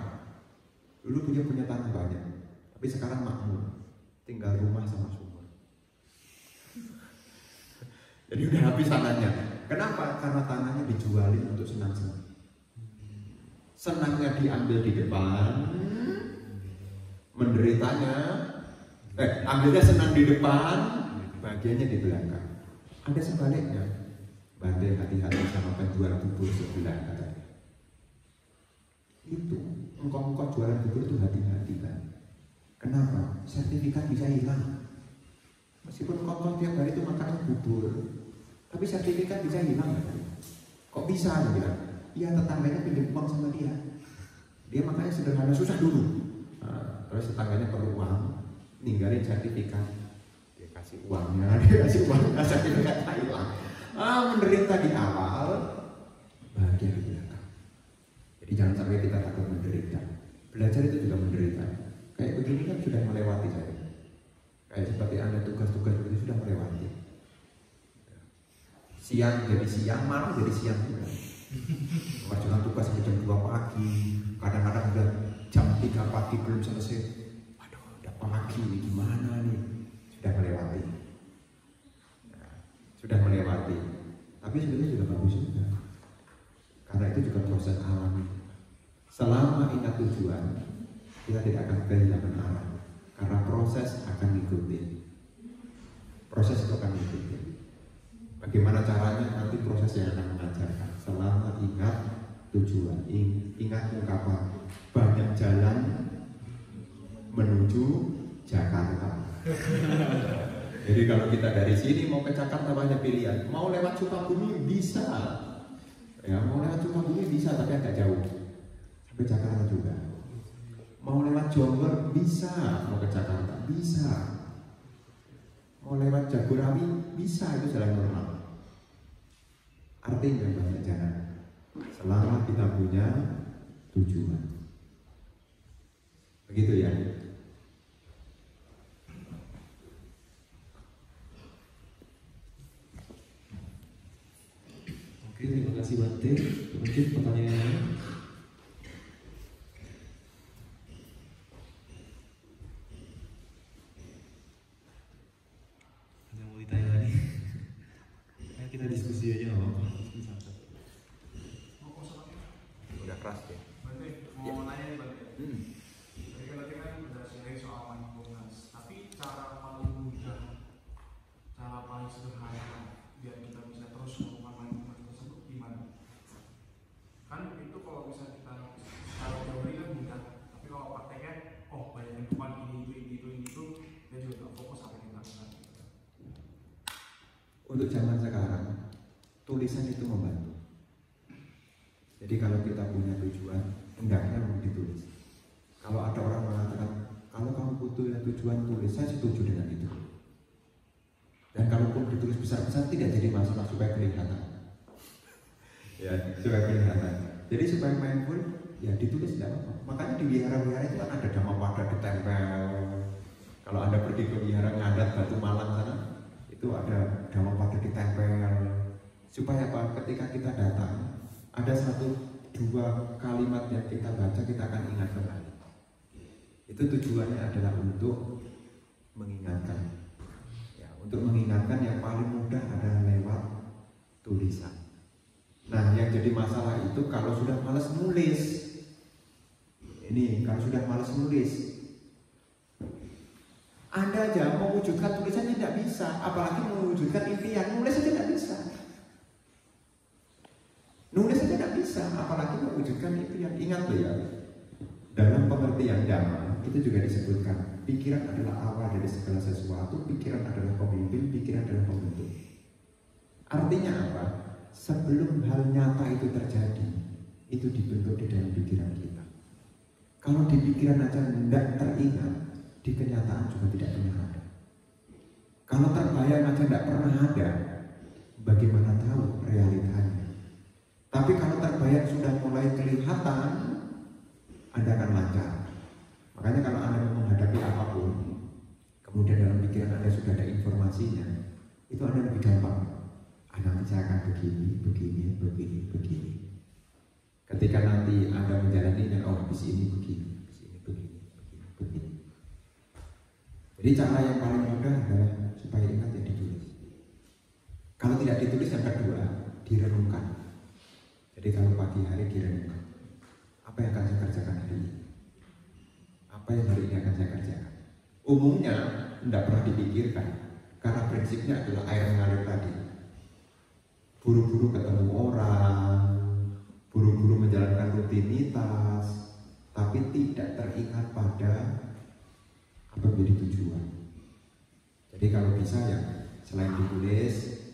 Dulu punya tanah banyak. Tapi sekarang makmur. Tinggal rumah sama sumur. Jadi udah habis tanahnya. Kenapa? Karena tanahnya dijualin untuk senang-senang. Senangnya diambil di depan, menderitanya, ambilnya senang di depan, bagiannya di belakang. Ada sebaliknya. Bante hati-hati sama penjual bubur sebelah katanya. Itu, engkau jualan bubur itu hati-hati kan. Kenapa? Sertifikat bisa hilang. Meskipun engkau tiap hari itu makan bubur, tapi sertifikat bisa hilang kan? Kok bisa? Dia bilang, iya tetangganya pinjam uang sama dia. Dia makanya sederhana, susah dulu. Nah, terus tetangganya perlu uang, ninggalin sertifikat. Dia kasih uangnya, sertifikat hilang. Menderita di awal, bahagia di belakang. Jadi jangan sampai kita takut menderita. Belajar itu juga menderita. Kayak begini kan sudah melewati saya. Kayak seperti Anda tugas-tugas itu sudah melewati. Siang jadi siang, malam jadi siang juga. Mengerjakan tugas sampai jam 2 pagi. Kadang-kadang udah jam 3 pagi belum selesai. Waduh, udah pagi nih, gimana nih? Sudah melewati. Sudah melewati, tapi sebenarnya juga bagus juga, karena itu juga proses alami. Selama ingat tujuan, kita tidak akan kehilangan arah, karena proses akan ngikutin. Proses itu akan ngikutin. Bagaimana caranya nanti proses yang akan mengajarkan. Selama ingat tujuan, ingat ungkapan banyak jalan menuju Jakarta. Jadi kalau kita dari sini mau ke Jakarta banyak pilihan. Mau lewat Sukabumi bisa, ya mau lewat Sukabumi bisa, tapi agak jauh. Sampai Jakarta juga. Mau lewat Jombor bisa, mau ke Jakarta bisa. Mau lewat Jagorawi bisa, itu jalan normal. Artinya banyak jalan. Selama kita punya tujuan. Begitu ya. Oke, terima kasih Bante. Mungkin pertanyaan yang lain? Ada yang mau ditanya lagi? Nah, kita diskusi aja nggak apa-apa. Udah keras ya. Bante, mau nanya nih Bante. Tadi kan udah sharing soal mindfulness, tapi cara paling mudah, cara paling sederhana biar kita bisa terus melakukan mindfulness tersebut gimana? Kan itu kalau bisa kita secara teori kan mudah, tapi kalau prakteknya, banyak depan ini itu, dia juga nggak fokus apa yang kita lakukan. Untuk zaman sekarang, tulisan itu membantu. Jadi kalau kita punya tujuan, hendaknya ditulis. Kalau ada orang mengatakan, kalau kamu butuh tujuan tulis, saya setuju dengan itu. Dan kalaupun ditulis besar-besar tidak jadi masalah supaya kelihatan. Ya, supaya kelihatan. Jadi supaya mindful, ya ditulis tidak apa-apa. Makanya di wihara-wihara itu kan ada Dhammapada ditempel. Kalau Anda pergi ke wihara ngadat Batu Malang sana, itu ada Dhammapada ditempel. Supaya apa? Ketika kita datang, ada 1-2 kalimat yang kita baca, kita akan ingat kembali. Itu tujuannya adalah untuk mengingatkan. Ya, untuk mengingatkan yang paling mudah adalah lewat tulisan. Nah, yang jadi masalah itu kalau sudah malas nulis. Ini kalau sudah malas nulis, Anda aja mewujudkan tulisannya tidak bisa, apalagi mewujudkan impian. Nulis saja tidak bisa. Nulis saja tidak bisa, apalagi mewujudkan impian. Ingat loh ya, dalam pengertian Dhamma itu juga disebutkan pikiran adalah awal dari segala sesuatu. Pikiran adalah pemimpin, pikiran adalah pembentuk. Artinya apa? Sebelum hal nyata itu terjadi, itu dibentuk di dalam pikiran kita. Kalau di pikiran aja tidak teringat, di kenyataan juga tidak pernah ada. Kalau terbayang aja tidak pernah ada, bagaimana tahu realitanya? Tapi kalau terbayang sudah mulai kelihatan, Anda akan lancar. Makanya kalau Anda menghadapi apapun, kemudian dalam pikiran Anda sudah ada informasinya, itu Anda lebih gampang. Nanti saya akan begini. Ketika nanti Anda menjalaninya, oh habis ini begini. Jadi cara yang paling mudah adalah supaya ingat ya ditulis. Kalau tidak ditulis, yang kedua, direnungkan. Jadi kalau pagi hari direnungkan, apa yang akan saya kerjakan hari ini? Apa yang hari ini akan saya kerjakan? Umumnya tidak pernah dipikirkan, karena prinsipnya adalah air mengalir tadi. Buru-buru ketemu orang, buru-buru menjalankan rutinitas, tapi tidak teringat pada apa menjadi tujuan. Jadi kalau bisa ya selain ditulis,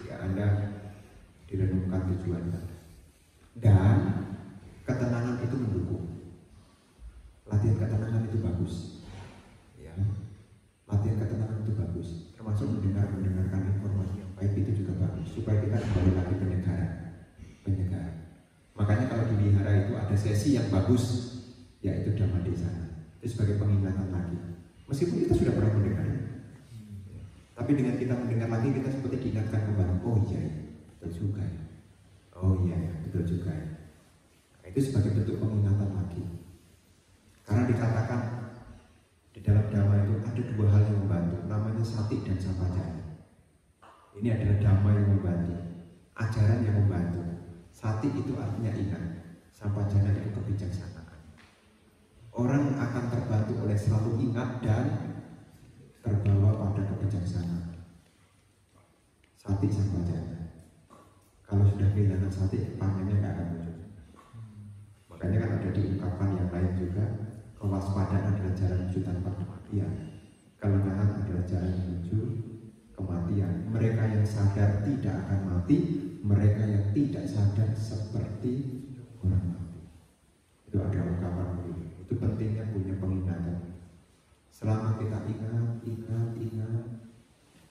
ya Anda direnungkan tujuan Anda. Dan ketenangan itu mendukung. Latihan ketenangan itu bagus, ya. Latihan ketenangan itu bagus. Termasuk mendengarkan informasi yang baik itu juga bagus, supaya kita kembali lagi penyegaran. Makanya kalau di wihara itu ada sesi yang bagus, yaitu Dhamma Desana. Itu sebagai pengingatan lagi. Meskipun kita sudah pernah mendengar, tapi dengan kita mendengar lagi, kita seperti diingatkan kembali. Oh iya, betul juga ya. Oh iya, betul juga ya. Nah, itu sebagai bentuk pengingatan lagi. Karena dikatakan di dalam Dhamma itu ada 2 hal yang membantu, namanya sati dan sampajanya. Ini adalah Dhamma yang membantu, ajaran yang membantu. Sati itu artinya ingat, sampajana itu kebijaksanaan. Orang akan terbantu oleh selalu ingat dan terbawa pada kebijaksanaan. Sati sampajana. Kalau sudah kehilangan sati, panennya tidak akan muncul. Makanya kan ada diungkapkan yang lain juga, kewaspadaan adalah jalan menuju tanpa kematian. Kelengahan adalah jalan menuju kematian. Mereka yang sadar tidak akan mati, mereka yang tidak sadar seperti orang mati. Itu ada ungkapan begitu. Itu pentingnya punya pengingatan. Selama kita ingat,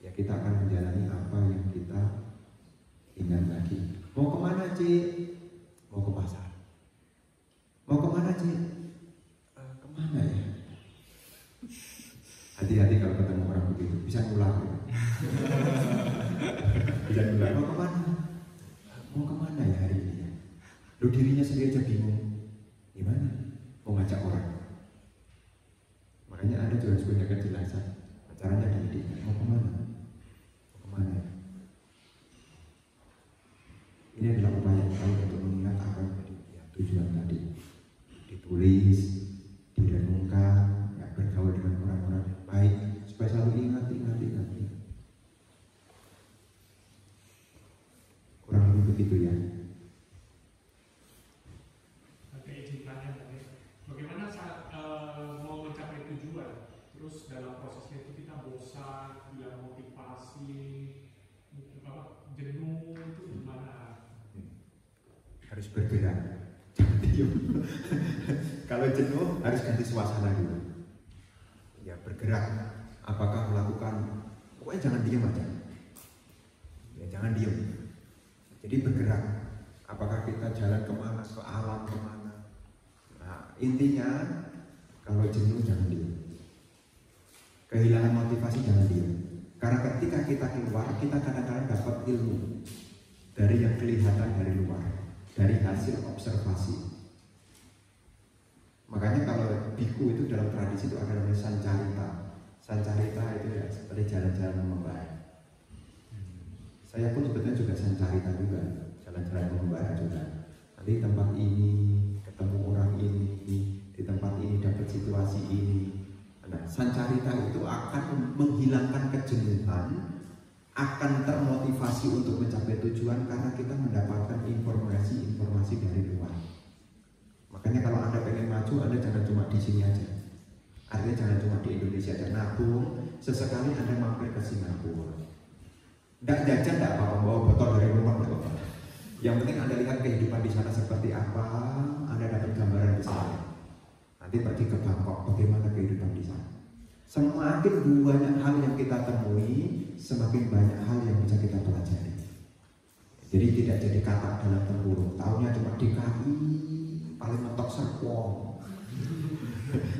ya kita akan menjalani apa yang kita ingat lagi. Mau kemana Cik? Mau ke pasar. Mau kemana Cik? Kemana ya? Hati-hati kalau ketemu orang begitu, bisa ngulang. Bisa ngulang. Mau kemana? Mau kemana ya hari ini? Lu dirinya sendiri aja bingung. Gimana? Mau ngajak orang. Makanya Anda juga harus punya kejelasan. Caranya dididik. Mau kemana? Mau kemana? Ini adalah upaya kita untuk mengingat apa yang menjadi tujuan tadi. Ditulis, direnungkan, ya, bergaul dengan orang-orang yang baik, supaya selalu ingat. Kurang lebih begitu ya. Oke, izin tanya, bagaimana saat mau mencapai tujuan, terus dalam prosesnya itu kita bosan, hilang motivasi, jenuh, itu gimana? Harus bergerak, jangan diam. Kalau jenuh harus ganti suasana dulu. Ya bergerak. Apakah melakukan? Pokoknya jangan diam aja. Ya jangan diam. Jadi bergerak. Apakah kita jalan kemana? Ke alam kemana? Nah intinya kalau jenuh jangan diam. Kehilangan motivasi jangan diam. Karena ketika kita keluar, kita kadang-kadang dapat ilmu dari yang kelihatan dari luar, dari hasil observasi. Makanya kalau biku itu dalam tradisi itu ada namanya sancarita. Sancarita itu ya seperti jalan-jalan mengembara. Saya pun sebetulnya juga sancarita juga, jalan-jalan mengembara juga. Nanti tempat ini ketemu orang ini, di tempat ini dapat situasi ini. Nah, sancarita itu akan menghilangkan kejenuhan, akan termotivasi untuk mencapai tujuan karena kita mendapatkan informasi dari luar. Makanya kalau Anda pengen maju, Anda jangan cuma di sini aja. Artinya jangan cuma di Indonesia aja, nabung. Sesekali Anda mampir ke Singapura. Nggak jajan, nggak apa-apa, bawa botol dari rumah, nggak apa-apa. Yang penting Anda lihat kehidupan di sana seperti apa, Anda dapat gambaran besar. Nanti pergi ke Bangkok, bagaimana kehidupan di sana. Semakin banyak hal yang kita temui, semakin banyak hal yang bisa kita pelajari. Jadi tidak jadi kata dalam tempurung, tahunya cuma DKI, paling mentok Serpong.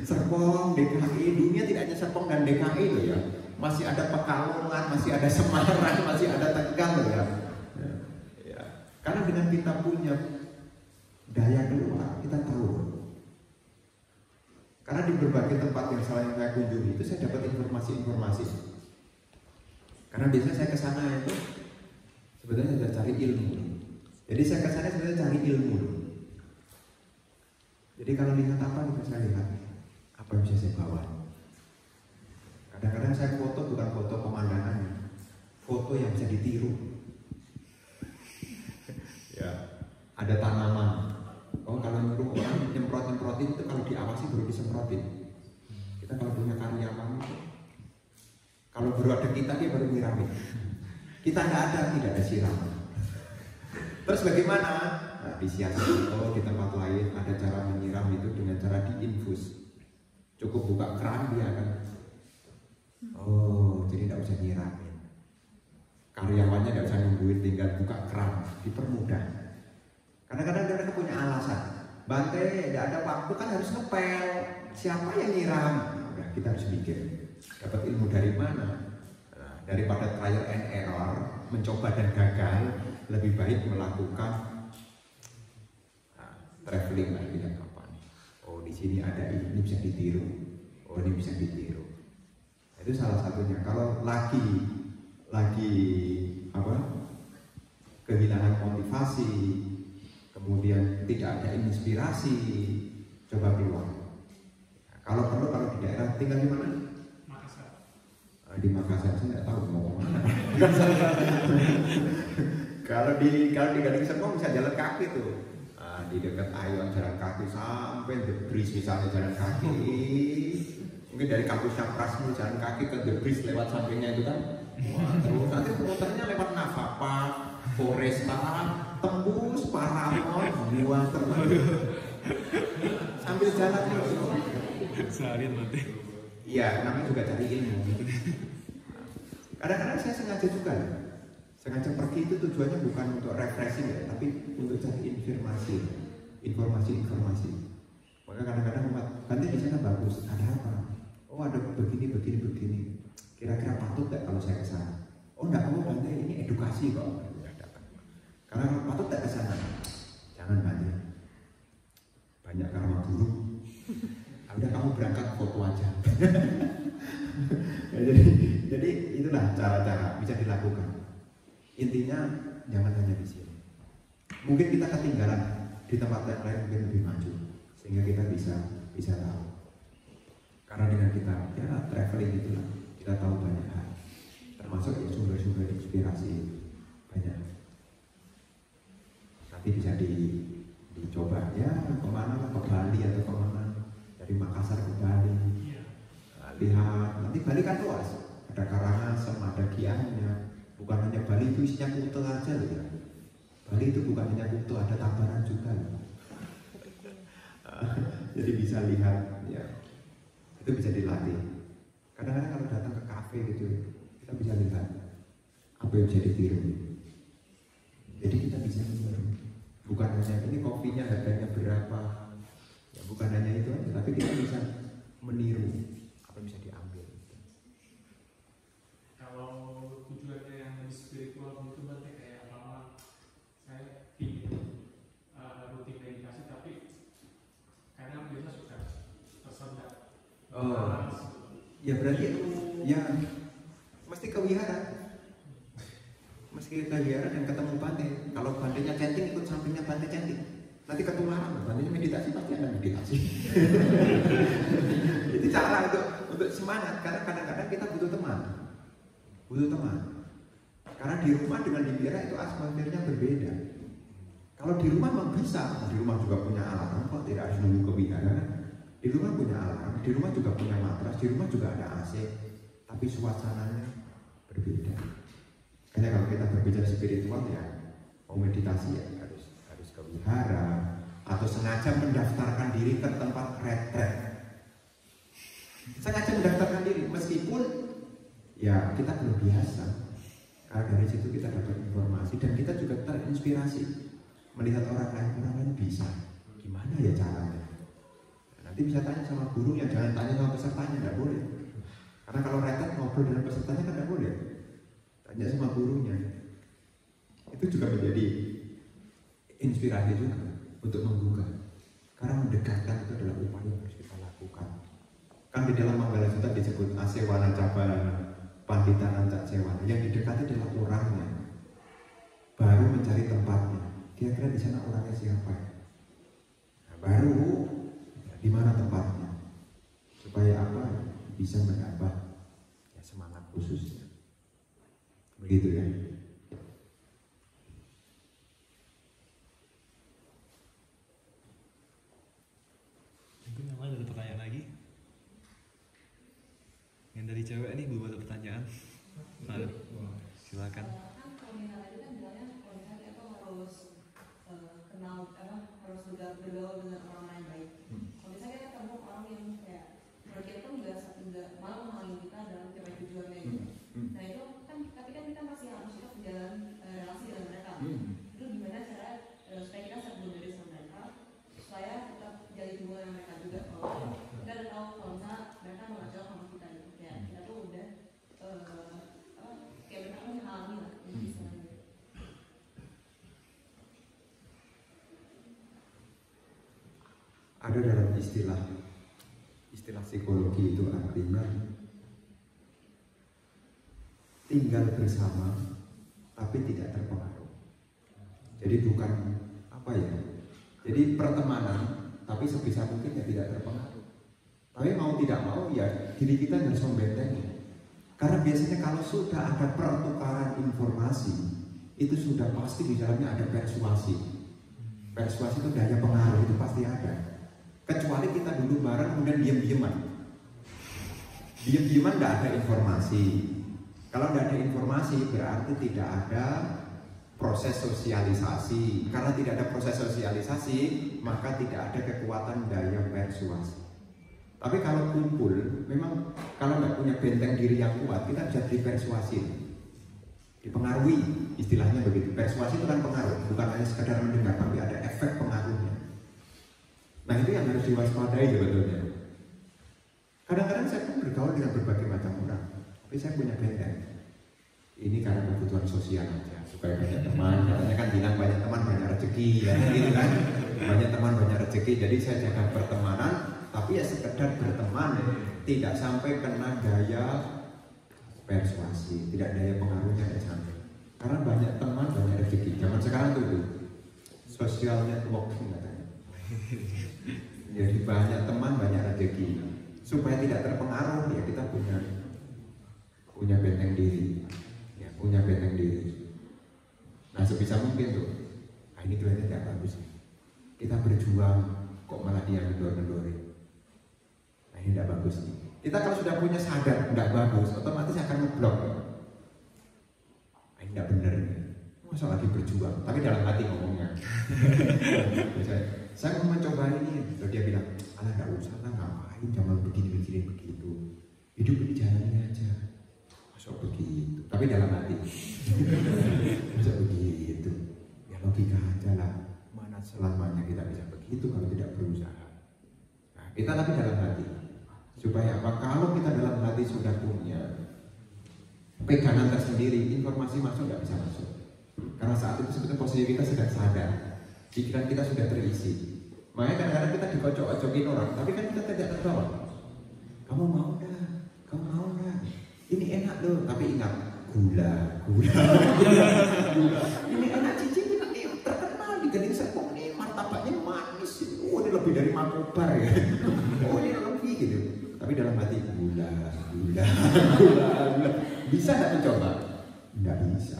Serpong, DKI, dunia tidak hanya Serpong dan DKI loh ya. Masih ada Pekalongan, masih ada Semarang, masih ada Tegal loh ya. Ya. Karena dengan kita punya daya keluar, kita tahu. Karena di berbagai tempat yang saya kunjungi itu saya dapat informasi-informasi. Karena biasanya saya ke sana itu sebetulnya sudah cari ilmu. Jadi saya ke sana sebenarnya cari ilmu. Jadi kalau lihat apa itu saya lihat apa yang bisa saya bawa. Kadang-kadang saya foto bukan foto pemandangan, foto yang bisa ditiru. Ya, ada tanaman. Oh kalau nyuruh orang nyemprotin itu kalau diawasi baru disemprotin. Kita kalau punya karyawan, kalau baru ada kita dia baru nyiramin. Kita nggak ada, tidak ada siraman. Terus bagaimana? Nah, disiasati. Oh di tempat lain ada cara menyiram itu dengan cara diinfus. Cukup buka keran dia kan. Oh jadi tidak usah nyiramin. Karyawannya tidak usah nungguin, tinggal buka keran, dipermudah. Kadang-kadang mereka punya alasan. Bante, tidak ada waktu kan harus ngepel. Siapa yang nyiram? Nah, kita harus mikir. Dapat ilmu dari mana? Nah, daripada trial and error, mencoba dan gagal, lebih baik melakukan traveling lagi dan kapan. Oh di sini ada ini bisa ditiru. Oh ini bisa ditiru. Itu salah satunya. Kalau lagi apa? Kehilangan motivasi. Kemudian tidak ada inspirasi, coba keluar. Nah, kalau perlu kalau di daerah tinggal di mana? Makassar. Di Makassar saya nggak tahu mau kemana. kalau di Gading Serpong bisa jalan kaki tuh. Di dekat Ayon jalan kaki sampai The Bridge misalnya jalan kaki. Mungkin dari kampusnya Prasmu jalan kaki ke The Bridge lewat sampingnya itu kan. Wah, terus nanti muternya lewat Navapa, Foresta, tembus Paramount, buah terus sambil jalan terus. Seharian nanti. Iya, namanya juga cari ilmu. Kadang-kadang saya sengaja juga, sengaja pergi itu tujuannya bukan untuk refreshing ya, tapi untuk cari informasi. Maka kadang-kadang nanti di sana bagus, ada apa? Oh ada begini. Kira-kira patut nggak kalau saya kesana? Oh enggak, kamu Bante ini edukasi kok. Karena patut tak ke sana. Jangan banyak. Banyak karma buruk. Udah kamu berangkat foto aja. Ya, jadi itulah cara-cara bisa dilakukan. Intinya jangan hanya di sini. Mungkin kita ketinggalan di tempat yang lain mungkin lebih maju sehingga kita bisa tahu. Karena dengan kita traveling itulah kita tahu banyak hal. Termasuk ya sumber-sumber inspirasi banyak. Nanti bisa dicoba ya kemana lah, ke Bali atau kemana, dari Makassar ke Bali. Lihat nanti Bali kan luas, ada Karangasem, ada Gianyar. Bukan hanya Bali itu isinya Kuta aja loh ya. Bali itu bukan hanya Kuta, ada Tabanan juga loh. Jadi bisa lihat ya, itu bisa dilatih. Kadang-kadang kalau datang ke kafe gitu kita bisa lihat apa yang bisa ditiru. Jadi kita bisa meniru. Bukan hanya ini kopinya harganya berapa, ya bukan hanya itu aja, tapi kita bisa meniru apa yang bisa diambil. Kalau Oh, ya berarti ya mesti ke wihara. Mesti ke wihara dan ketemu pantai. Kalau pantainya cantik, ikut sampingnya pantai cantik. Nanti ketularan, pantainya meditasi pasti akan meditasi. Itu cara untuk semangat. Karena kadang-kadang kita butuh teman. Karena di rumah dengan di wihara itu atmosfernya berbeda. Kalau di rumah memang bisa, di rumah juga punya alarm, kok tidak harus nunggu ke wihara. Di rumah punya alarm, di rumah juga punya matras, di rumah juga ada AC, tapi suasananya berbeda. Karena kalau kita berbicara spiritual ya, mau meditasi ya harus ke wihara atau sengaja mendaftarkan diri ke tempat retret. Sengaja mendaftarkan diri meskipun ya kita belum biasa. Karena dari situ kita dapat informasi dan kita juga terinspirasi melihat orang lain bisa. Gimana ya caranya? Nanti bisa tanya sama gurunya, jangan tanya sama pesertanya, tidak boleh. Karena kalau retret ngobrol dengan pesertanya kan tidak boleh. Tanya sama gurunya. Itu juga menjadi inspirasi juga untuk membuka. Karena mendekatkan itu adalah upaya yang harus kita lakukan. Kan di dalam Manggala Sutta disebut asewana cabana, panditana cak sewana. Yang didekati adalah orangnya, baru mencari tempatnya. Kira-kira di sana orangnya siapa? Nah, baru di mana tempatnya? Supaya apa? Bisa mendapat ya, semangat khususnya. Begitu ya. Mungkin yang lain ada pertanyaan lagi? Yang dari cewek nih belum ada pertanyaan. Ada. Silakan. Kan kalau misalnya itu kan bilangnya kalau misalnya kita harus kenal harus bergaul dengan orang lain baik. Kalau misalnya kita ketemu orang yang kayak menurut kita tuh nggak malah menghalangi kita dalam capai tujuannya gitu. Nah itu kan tapi kan kita masih harus tetap jalan relasi dengan mereka. Itu gimana cara supaya kita bisa berdiri sama mereka supaya tetap jadi hubungan dengan mereka juga. Kalau kita udah tahu kalau misalnya mereka mau ngajak sama kita gitu ya kita tuh udah kayak mereka menghalangi lah istilahnya. Ada dalam istilah psikologi itu artinya tinggal bersama tapi tidak terpengaruh. Jadi bukan apa ya? Jadi pertemanan tapi sebisa mungkin ya tidak terpengaruh. Tapi mau tidak mau ya diri kita harus membentengi. Karena biasanya kalau sudah ada pertukaran informasi itu sudah pasti di dalamnya ada persuasi. Persuasi itu daya pengaruh itu pasti ada. Kecuali kita duduk bareng kemudian diam-diaman. Diam-diaman tidak ada informasi. Kalau tidak ada informasi berarti tidak ada proses sosialisasi. Karena tidak ada proses sosialisasi maka tidak ada kekuatan daya persuasi. Tapi kalau kumpul, memang kalau nggak punya benteng diri yang kuat kita bisa dipersuasi, dipengaruhi, istilahnya begitu. Persuasi itu kan pengaruh, bukan hanya sekedar mendengar tapi ada efek pengaruhnya. Nah itu yang harus diwaspadai sebetulnya. Kadang-kadang saya pun bergaul dengan berbagai macam orang, tapi saya punya benteng. Ini karena kebutuhan sosial aja, supaya banyak teman. Katanya kan bilang banyak teman banyak rezeki, ya gitu kan. Banyak teman banyak rezeki, jadi saya jaga pertemanan, tapi ya sekedar berteman, tidak sampai kena daya persuasi, tidak daya pengaruhnya ya sampai. Karena banyak teman banyak rezeki. Zaman sekarang tuh social networking katanya. Jadi banyak teman banyak rezeki. Supaya tidak terpengaruh ya kita punya benteng diri, ya, punya benteng diri. Nah sebisa mungkin tuh, nah ini kelihatannya tidak bagus. Kita berjuang kok malah dia ngedor-ngedorin. Nah ini tidak bagus nih. Kita kalau sudah punya sadar tidak bagus, otomatis akan ngeblok. Nah ini tidak benar nih. Masa lagi berjuang, tapi dalam hati ngomongnya. Saya mau mencoba ini, lalu dia bilang, alah nggak usah lah, ngapain jangan begini begitu. Hidup ini jalani aja. Masa begitu, tapi dalam hati. Masa begitu, ya logika aja lah. Mana selamanya kita bisa begitu kalau tidak berusaha. Nah, kita tapi dalam hati. Supaya apa? Kalau kita dalam hati sudah punya pegangan tersendiri, informasi masuk nggak bisa masuk. Karena saat itu sebetulnya posisi kita sedang sadar, pikiran kita sudah terisi. Makanya kadang-kadang kita dikocok-kocokin orang, tapi kan kita tidak terbawa. Kamu mau nggak? Ini enak loh, tapi ingat gula. Ini enak cici, ini terkenal di Gading Serpong nih, martabaknya manis. Oh ini lebih dari markobar ya. Oh ini lebih gitu. Tapi dalam hati gula. Bisa nggak mencoba? Nggak bisa.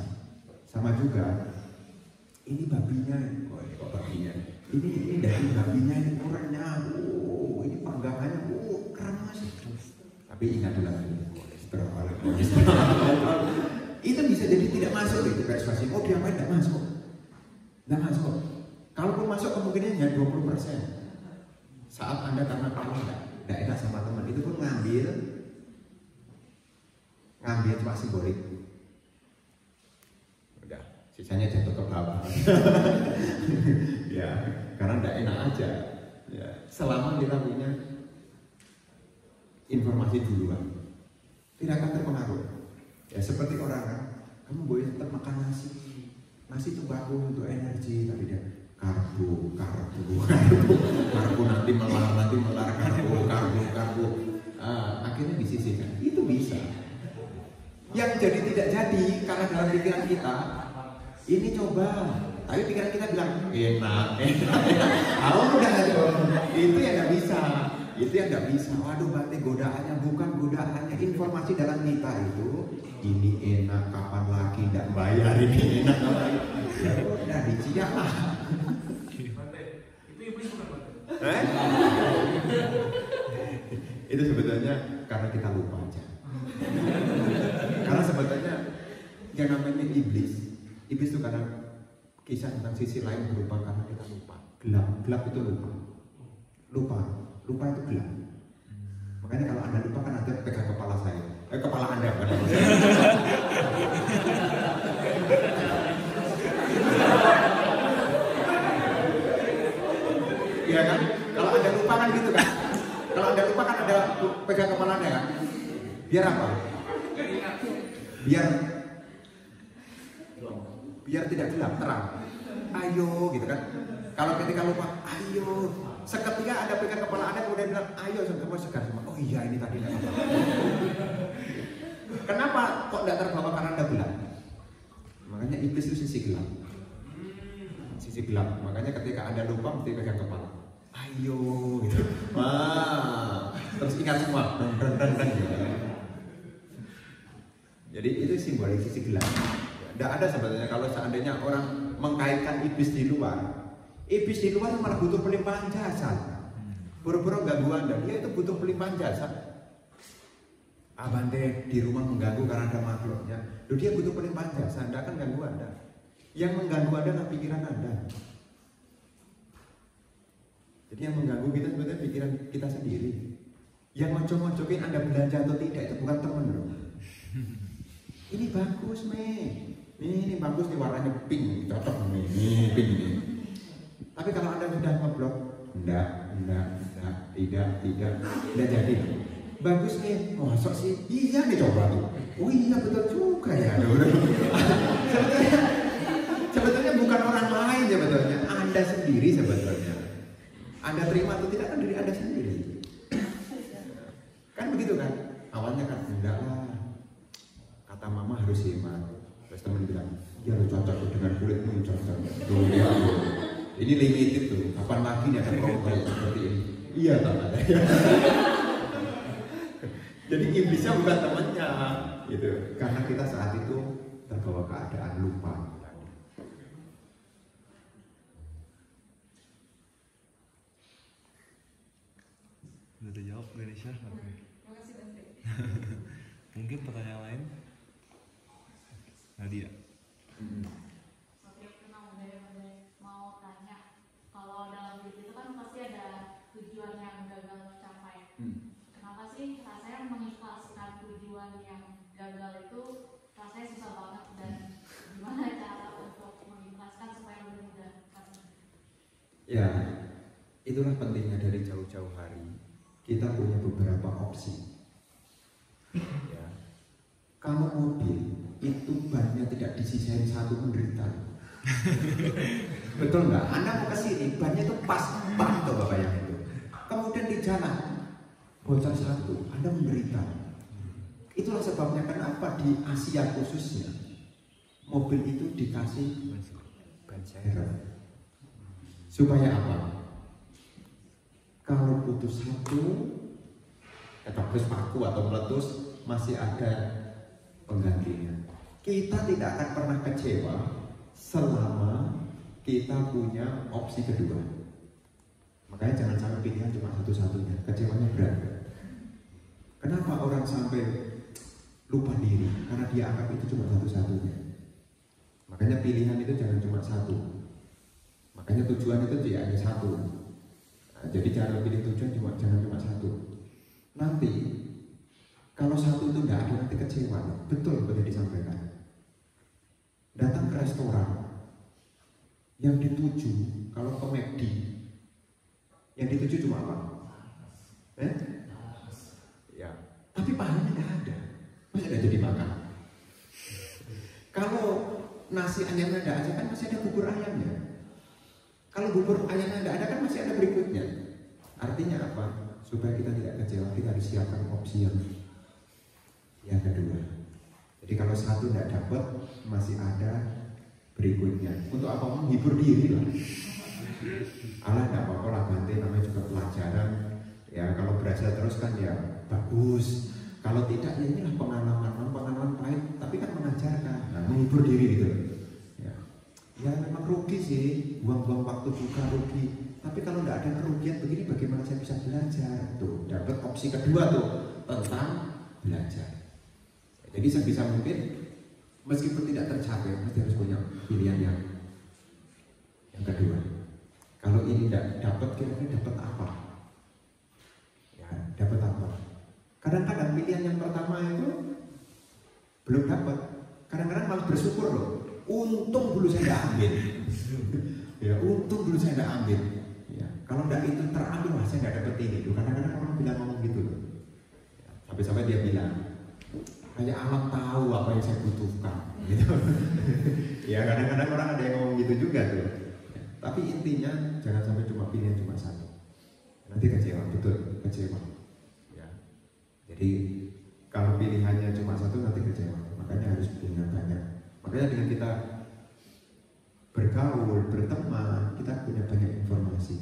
Sama juga. Ini babinya, oh ini kok babinya. Ini dari babinya ini kurangnya. Oh ini panggangannya, keras. Tapi ingat dalam kolesterol. Itu bisa jadi tidak masuk itu persuasi. Oh dia main nggak masuk. Kalaupun masuk kemungkinannya 20%. Saat Anda karena tahu nggak enak sama teman, itu pun ngambil cuma simbolik. Udah, sisanya jatuh ke bawah. Ya, karena nggak enak aja. Ya, selama kita punya informasi duluan, tidak akan terpengaruh. Ya seperti orang kan, kamu boleh tetap makan nasi itu bagus untuk energi, tapi dia karbo nanti melar karbo, akhirnya disisihkan. Itu bisa. Yang jadi tidak jadi karena dalam pikiran kita ini coba, tapi pikiran kita bilang enak. Udah itu yang nggak bisa. Waduh, berarti godaannya bukan godaannya, informasi dalam kita itu ini enak, kapan lagi nggak bayar, ini enak kapan lagi. Ya udah diciak lah. Itu iblis bukan Bante? Itu sebetulnya karena kita lupa aja. Karena sebetulnya yang namanya iblis itu kadang kisah tentang sisi lain berupa karena kita lupa. Gelap itu lupa itu gelap. Makanya kalau Anda lupa kan Anda pegang kepala saya. Kepala Anda bukan kepala saya. Iya kan? Kalau Anda lupa kan gitu kan? Kalau Anda lupa kan Anda pegang kepala Anda kan? Biar apa? Biar tidak gelap, terang. Ayo gitu kan? Kalau ketika lupa, ayo. Seketika Anda pegang kepala Anda kemudian bilang, ayo semua segar semua. Oh iya ini tadi tidak apa. Kenapa kok tidak terbawa karena Anda gelap? Makanya iblis itu sisi gelap. Makanya ketika Anda lupa mesti pegang kepala. Ayo gitu. Terus ingat semua. Jadi itu simbolik sisi gelap. Tidak ada sebetulnya kalau seandainya orang mengkaitkan iblis di luar. Iblis di luar malah butuh pelimpahan jasa. Boro-boro ganggu Anda, dia itu butuh pelimpahan jasa. Bante di rumah mengganggu karena ada makhluknya. Dia butuh pelimpahan jasa, Anda akan ganggu Anda. Yang mengganggu adalah pikiran Anda. Jadi yang mengganggu kita sebetulnya pikiran kita sendiri. Yang ngocok-ngocokin Anda belanja atau tidak itu bukan teman loh. Ini bagus ini bagus nih warnanya pink, cocok nih pink nih. Tapi kalau Anda sudah ngeblok, enggak, tidak jadi. Bagus nih, masuk sih, iya nih coba tuh. Oh iya betul juga ya. Sebetulnya bukan orang lain sebetulnya, Anda sendiri sebetulnya. Anda terima atau tidak kan diri Anda sendiri. Kan begitu kan? Awalnya kan enggak lah. Kata mama harus hemat. Terus teman bilang, ya lu cocok dengan kulitmu cocok. Tuh ya. Ini limited tuh, kapan lagi nih ada program seperti ini? Iya tak ada. Jadi iblisnya bukan temannya, gitu. Karena kita saat itu terbawa keadaan lupa. Udah terjawab Ganesha? Oke. Makasih Bante. Mungkin pertanyaan lain? Nadia. Mau tanya, kalau dalam hidup itu kan pasti ada tujuan yang gagal tercapai. Kenapa sih rasanya mengikhlaskan tujuan yang gagal itu rasanya susah banget, dan gimana cara untuk mengikhlaskan supaya lebih mudah? Ya, itulah pentingnya dari jauh-jauh hari kita punya beberapa opsi. Ya, kalau mobil itu bannya tidak disisain satu penderitaan. Betul nggak? Anda mau ke sini, bannya itu pas tuh Bapak yang itu. Kemudian di jalan bocor satu, Anda menderita. Itulah sebabnya kenapa di Asia khususnya mobil itu dikasih ban serep. Supaya apa? Kalau putus satu, terus paku atau meletus, masih ada penggantinya. Kita tidak akan pernah kecewa selama kita punya opsi kedua. Makanya jangan sampai pilihan cuma satu-satunya, kecewanya berat. Kenapa orang sampai lupa diri? Karena dia anggap itu cuma satu-satunya. Makanya pilihan itu jangan cuma satu. Makanya tujuan itu tidak hanya satu. Nah, jadi cara pilih tujuan jangan cuma satu. Nanti kalau satu itu tidak ada, nanti kecewa. Betul boleh disampaikan. Datang ke restoran yang dituju, kalau ke McD, yang dituju cuma apa? Ya. Tapi pahalanya tidak ada. Masih ada jadi makan. Kalau nasi ayamnya tidak ada, kan masih ada bubur ayamnya. Kalau bubur ayamnya tidak ada, kan masih ada berikutnya. Artinya apa? Supaya kita tidak kecewa, kita harus siapkan opsi yang kedua. Jadi kalau satu tidak dapat, masih ada berikutnya. Untuk apa? Menghibur diri lah. Allah tidak apa-apa lah, nanti namanya juga pelajaran. Ya kalau berhasil terus kan ya bagus. Kalau tidak ya inilah pengalaman pahit, tapi kan mengajarkan. Nah, menghibur diri gitu. Ya memang rugi sih, buang-buang waktu buka rugi. Tapi kalau tidak ada kerugian begini, bagaimana saya bisa belajar? Tuh, dapat opsi kedua tuh tentang belajar. Jadi sebisa mungkin, meskipun tidak tercapai, mesti harus punya pilihan yang kedua. Kalau ini tidak dapat, kira-kira dapat apa? Ya, dapat apa? Kadang-kadang pilihan yang pertama itu belum dapat. Kadang-kadang malah bersyukur loh. Untung dulu saya tidak ambil. Ya, untung dulu saya tidak ambil. Ya, kalau tidak itu terambil, wah saya tidak dapat ini. Kadang-kadang orang bilang ngomong gitu loh. Ya, sampai-sampai dia bilang, kayak alam tahu apa yang saya butuhkan. Gitu. Ya kadang-kadang orang ada yang ngomong gitu juga tuh. Ya, tapi intinya jangan sampai cuma pilihan cuma satu. Nanti kecewa, betul kecewa. Ya. Jadi kalau pilihannya cuma satu nanti kecewa. Makanya harus punya banyak. Makanya dengan kita bergaul, berteman, kita punya banyak informasi.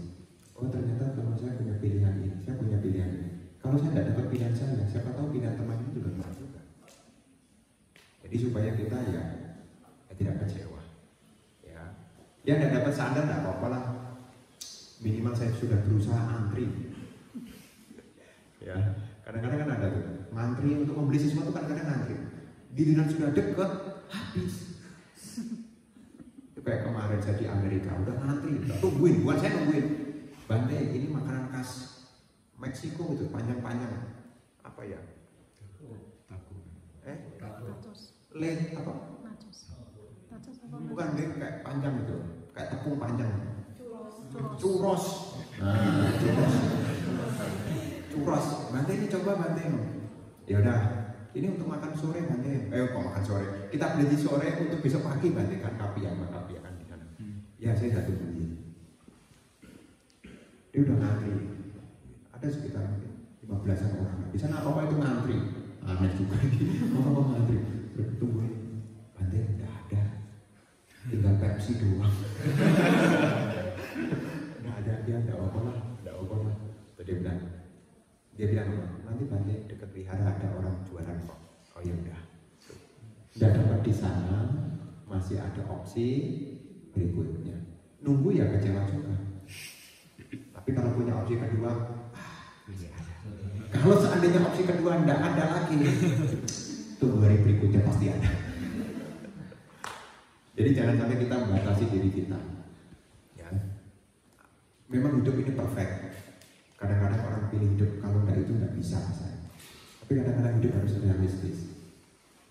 Oh ternyata teman saya punya pilihan ini, saya punya pilihan ini. Kalau saya tidak dapat pilihan saya, siapa tahu pilihan teman itu juga benar juga. Jadi supaya kita ya tidak kecewa. Ya tidak dapat sadar tidak apa-apa lah. Minimal saya sudah berusaha antri. Ya kadang-kadang kan ada tuh ngantri untuk membeli sesuatu, kadang-kadang ngantri. Giliran sudah dekat, habis. Kayak kemarin saya di Amerika, udah ngantri, udah tungguin, bukan saya nungguin. Bante, ini makanan khas Meksiko itu, panjang-panjang. Apa ya? Tahu. Le apa? Bukan le, kayak panjang itu, kayak tepung panjang. Churros. Nah, churros. Bante ini coba Bante. Ya udah. Ini untuk makan sore Bante. Kok makan sore? Kita beli di sore untuk besok pagi Bante kan kapian kan di sana. Ya saya satu beli. Dia udah ngantri. Ada sekitar 15-an orang. Di sana apa itu ngantri? Aneh juga ini. Apa ngantri? Tungguin. Bante udah ada. Tinggal Pepsi doang. Udah ada dia, enggak apa lah. Dia bilang, nanti Bante dekat wihara ada orang jualan kok. Oh ya udah. Tidak dapat di sana, masih ada opsi berikutnya. Nunggu ya kecewa juga. Tapi kalau punya opsi kedua, kalau seandainya opsi kedua tidak ada lagi, tunggu hari berikutnya pasti ada. Jadi jangan sampai kita membatasi diri kita. Ya. Memang hidup ini perfect. Kadang-kadang orang pilih hidup kalau enggak itu enggak bisa saya. Tapi kadang-kadang hidup harus realistis.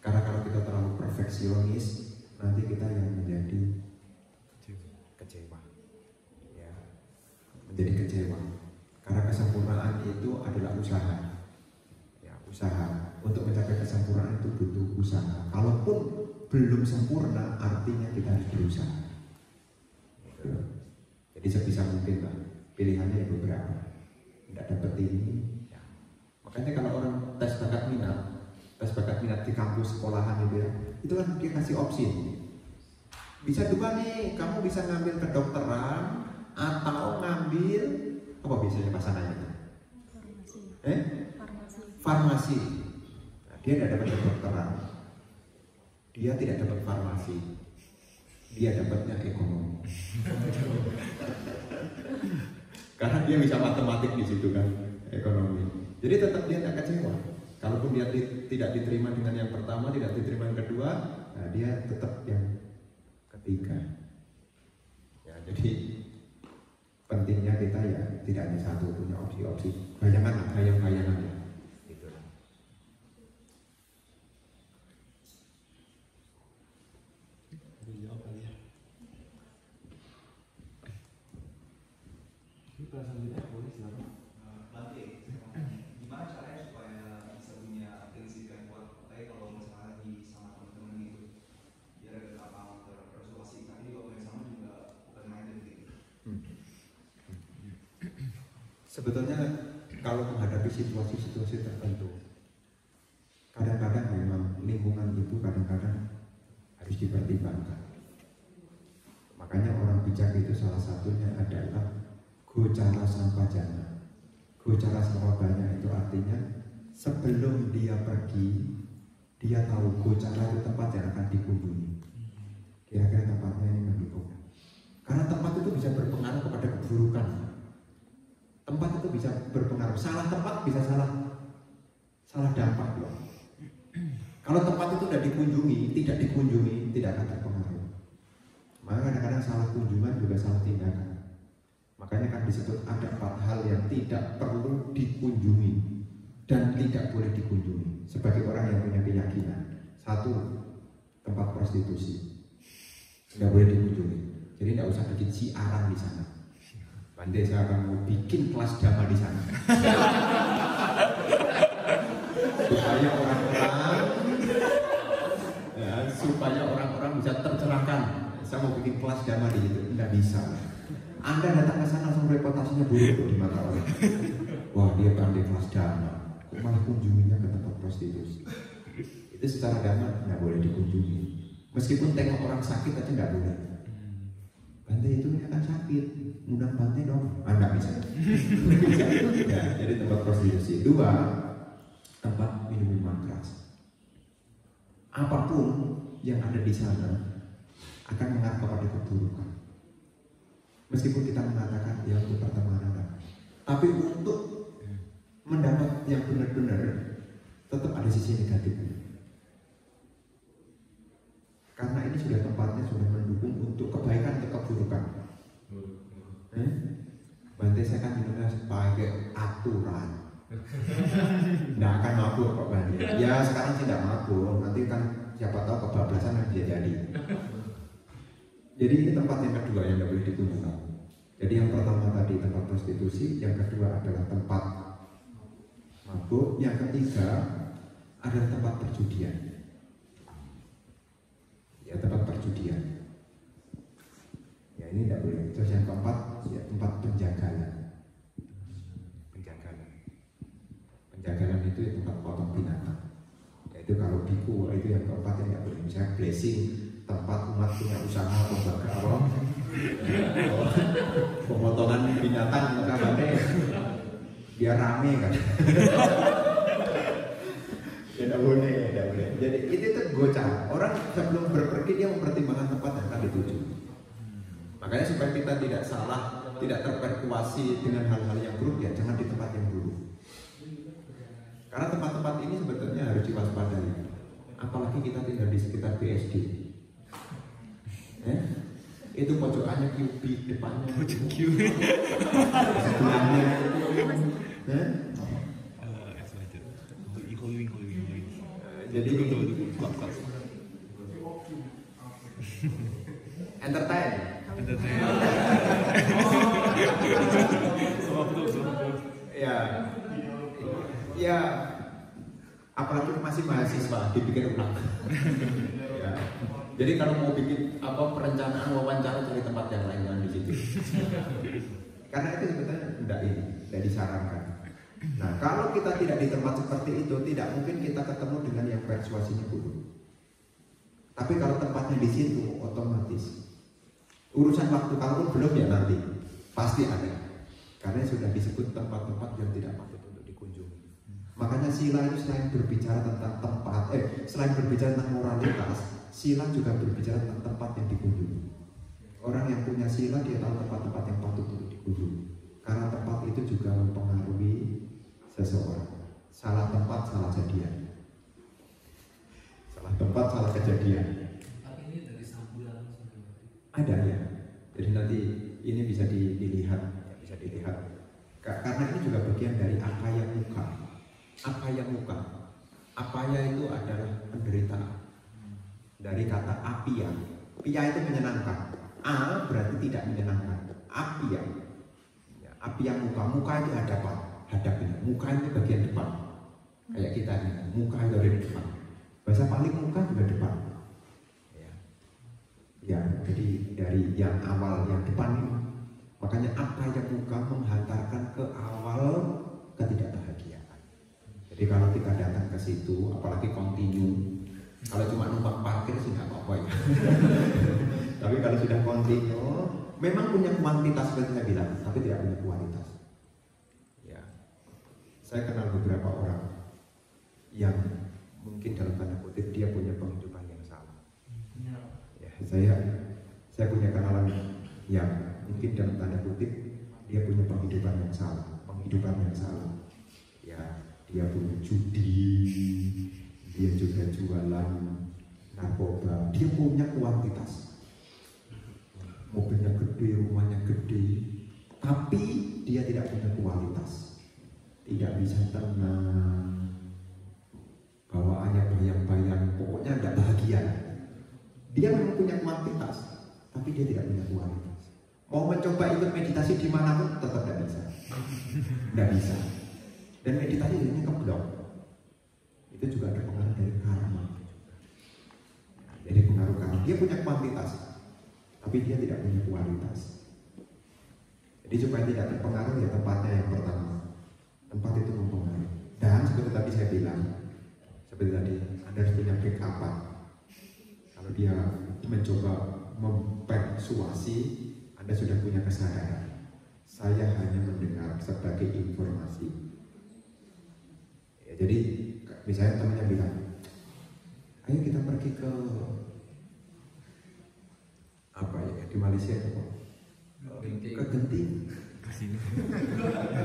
Karena kalau kita terlalu perfeksionis, nanti kita yang menjadi kecewa. Ya. Menjadi kecewa. Karena kesempurnaan itu adalah usaha. Ya, usaha. Untuk mencapai kesempurnaan itu butuh usaha. Kalaupun belum sempurna, artinya kita harus berusaha. Jadi sebisa mungkin lah. Pilihannya ada beberapa. Tidak dapat ini, ya, Makanya kalau orang tes bakat minat di kampus sekolahan gitu ya, itu kan dia kasih opsi. Bisa dua nih, kamu bisa ngambil kedokteran atau ngambil apa biasanya pasangannya itu? Farmasi. Nah, dia tidak dapat kedokteran, dia tidak dapat farmasi, dia dapatnya ekonomi. Karena dia bisa matematik di situ kan, ekonomi. Jadi tetap dia tidak kecewa. Kalaupun dia tidak diterima dengan yang pertama, tidak diterima yang kedua, nah dia tetap yang ketiga. Ya, jadi pentingnya kita ya tidak hanya satu, punya opsi-opsi. Bayangan ya. Gitu. Kita selanjutnya boleh silakan. Bante, gimana caranya supaya bisa punya prinsip yang kuat? Kayak kalau misalnya sama teman-teman itu, biar ada gampang terpersuasi. Tapi di waktu yang sama juga bukan main gitu. Sebetulnya kalau menghadapi situasi-situasi tertentu, kadang-kadang memang lingkungan itu kadang-kadang harus dipertimbangkan. Makanya orang bijak itu salah satunya adalah gocara sampajana. Gocara sampajana itu artinya sebelum dia pergi, dia tahu gocara itu tempat yang akan dikunjungi. Kira-kira tempatnya ini mendukung. Karena tempat itu bisa berpengaruh kepada keburukan. Tempat itu bisa berpengaruh. Salah tempat bisa salah dampak loh. Kalau tempat itu tidak dikunjungi, tidak akan terpengaruh. Maka kadang-kadang salah kunjungan juga salah tindakan. Makanya kan disebut ada 4 hal yang tidak perlu dikunjungi dan tidak boleh dikunjungi sebagai orang yang punya keyakinan. 1, tempat prostitusi, tidak boleh dikunjungi. Jadi tidak usah bikin siaran di sana. Bante, saya akan mau bikin kelas dhamma di sana supaya orang-orang bisa tercerahkan. Saya mau bikin kelas dhamma di situ, tidak bisa. Anda datang ke sana langsung reputasinya buruk di mata orang. Wah, dia pandai kelas dhamma, kok malah kunjunginya ke tempat prostitusi. Itu secara dhamma tidak boleh dikunjungi. Meskipun tengok orang sakit aja tidak boleh. Bante itu akan sakit, undang Bante dong. Anda bisa. Itu tidak. Jadi tempat prostitusi. 2, tempat minuman keras. Apapun yang ada di sana akan mengarah kepada keburukan. Meskipun kita mengatakan ya untuk pertemanan, tapi untuk mendapat yang benar-benar tetap ada sisi negatifnya. Karena ini sudah tempatnya sudah mendukung untuk kebaikan atau keburukan. Bante, saya kan minumnya pakai aturan. Nggak akan mabuk kok Bante. Ya sekarang sih nggak mabuk, nanti kan siapa tahu kebablasan yang dia jadi. Jadi ini tempat yang kedua yang nggak boleh dikunjungi. Jadi yang pertama tadi tempat prostitusi, yang kedua adalah tempat mabuk, yang ketiga adalah tempat perjudian. Ya tempat perjudian. Ya ini tidak boleh. Terus yang keempat ya tempat penjagalan. Penjagalan itu ya tempat potong binatang. Yaitu kalau biku itu yang keempat yang tidak boleh. Misalnya blessing, tempat umat punya usaha pemotongan binatang kabarnya biar rame kan. Tidak boleh. Jadi itu tuh gocah. Orang sebelum berpergi dia mempertimbangkan tempat yang akan dituju. Makanya supaya kita tidak salah, tidak terpersuasi dengan hal-hal yang buruk, ya jangan di tempat yang buruk. Karena tempat-tempat ini sebetulnya harus diwaspadai. Apalagi kita tinggal di sekitar BSD. Itu pojokannya QB, depannya QB. Sebelahnya jadi entertain. Ya, apalagi masih mahasiswa dipikir ulang. Ya. Jadi kalau mau bikin perencanaan wawancara cari tempat yang lain di situ. Karena itu sebetulnya tidak disarankan. Nah, kalau kita tidak di tempat seperti itu, tidak mungkin kita ketemu dengan yang persuasinya buruk. Tapi kalau tempatnya di situ, otomatis urusan waktu, kalaupun belum ya nanti pasti ada. Karena sudah disebut tempat-tempat yang tidak patut untuk dikunjungi. Makanya sila itu selain berbicara tentang tempat, selain berbicara tentang moralitas, sila juga berbicara tentang tempat yang dikunjungi. Orang yang punya sila dia tahu tempat-tempat yang patut untuk dikunjungi. Karena tempat itu juga mempengaruhi seseorang. Salah tempat, salah jadian. Salah tempat, salah kejadian. Tapi ini dari sambulan Ada ya. Jadi nanti ini bisa dilihat, bisa dilihat. Karena ini juga bagian dari apaya muka. Apaya muka. Apaya itu adalah penderitaan. Dari kata apia. Pia itu menyenangkan. A berarti tidak menyenangkan. Apia. Ya, apia muka. Muka itu hadapan. Hadapnya. Muka itu bagian depan. Kayak kita ini. Muka itu ada di depan. Bahasa paling muka juga depan. Ya, jadi dari yang awal, yang depan ini. Makanya apa yang muka menghantarkan ke awal ketidakbahagiaan. Jadi kalau kita datang ke situ, apalagi kontinu, kalau cuma numpang parkir sih nggak apa-apa ya. Tapi kalau sudah kontinu, memang punya kuantitas seperti saya bilang, tapi tidak punya kualitas. Ya, saya kenal beberapa orang yang mungkin dalam tanda kutip dia punya penghidupan yang salah. Ya, saya punya kenalan yang mungkin dalam tanda kutip dia punya penghidupan yang salah, ya dia punya judi, dia juga jualan narkoba, dia punya kuantitas, mobilnya gede, rumahnya gede, tapi dia tidak punya kualitas, tidak bisa tenang, bawaannya bayang-bayang, pokoknya tidak bahagia. Dia memang punya kuantitas, tapi dia tidak punya kualitas. Mau mencoba ikut meditasi dimanapun tetap tidak bisa. Tidak bisa. Dan meditasi ini keblok. Itu juga ada pengaruh dari karma. Jadi pengaruh karma. Dia punya kuantitas, tapi dia tidak punya kualitas. Jadi supaya tidak terpengaruh ya tempatnya yang pertama. Tempat itu mempengaruhi. Dan seperti tadi saya bilang, seperti tadi Anda harus punya backup. Kalau dia mencoba mempersuasi, Anda sudah punya kesadaran. Saya hanya mendengar sebagai informasi. Ya, jadi misalnya temannya bilang, ayo kita pergi ke apa ya di Malaysia itu, ke Genting.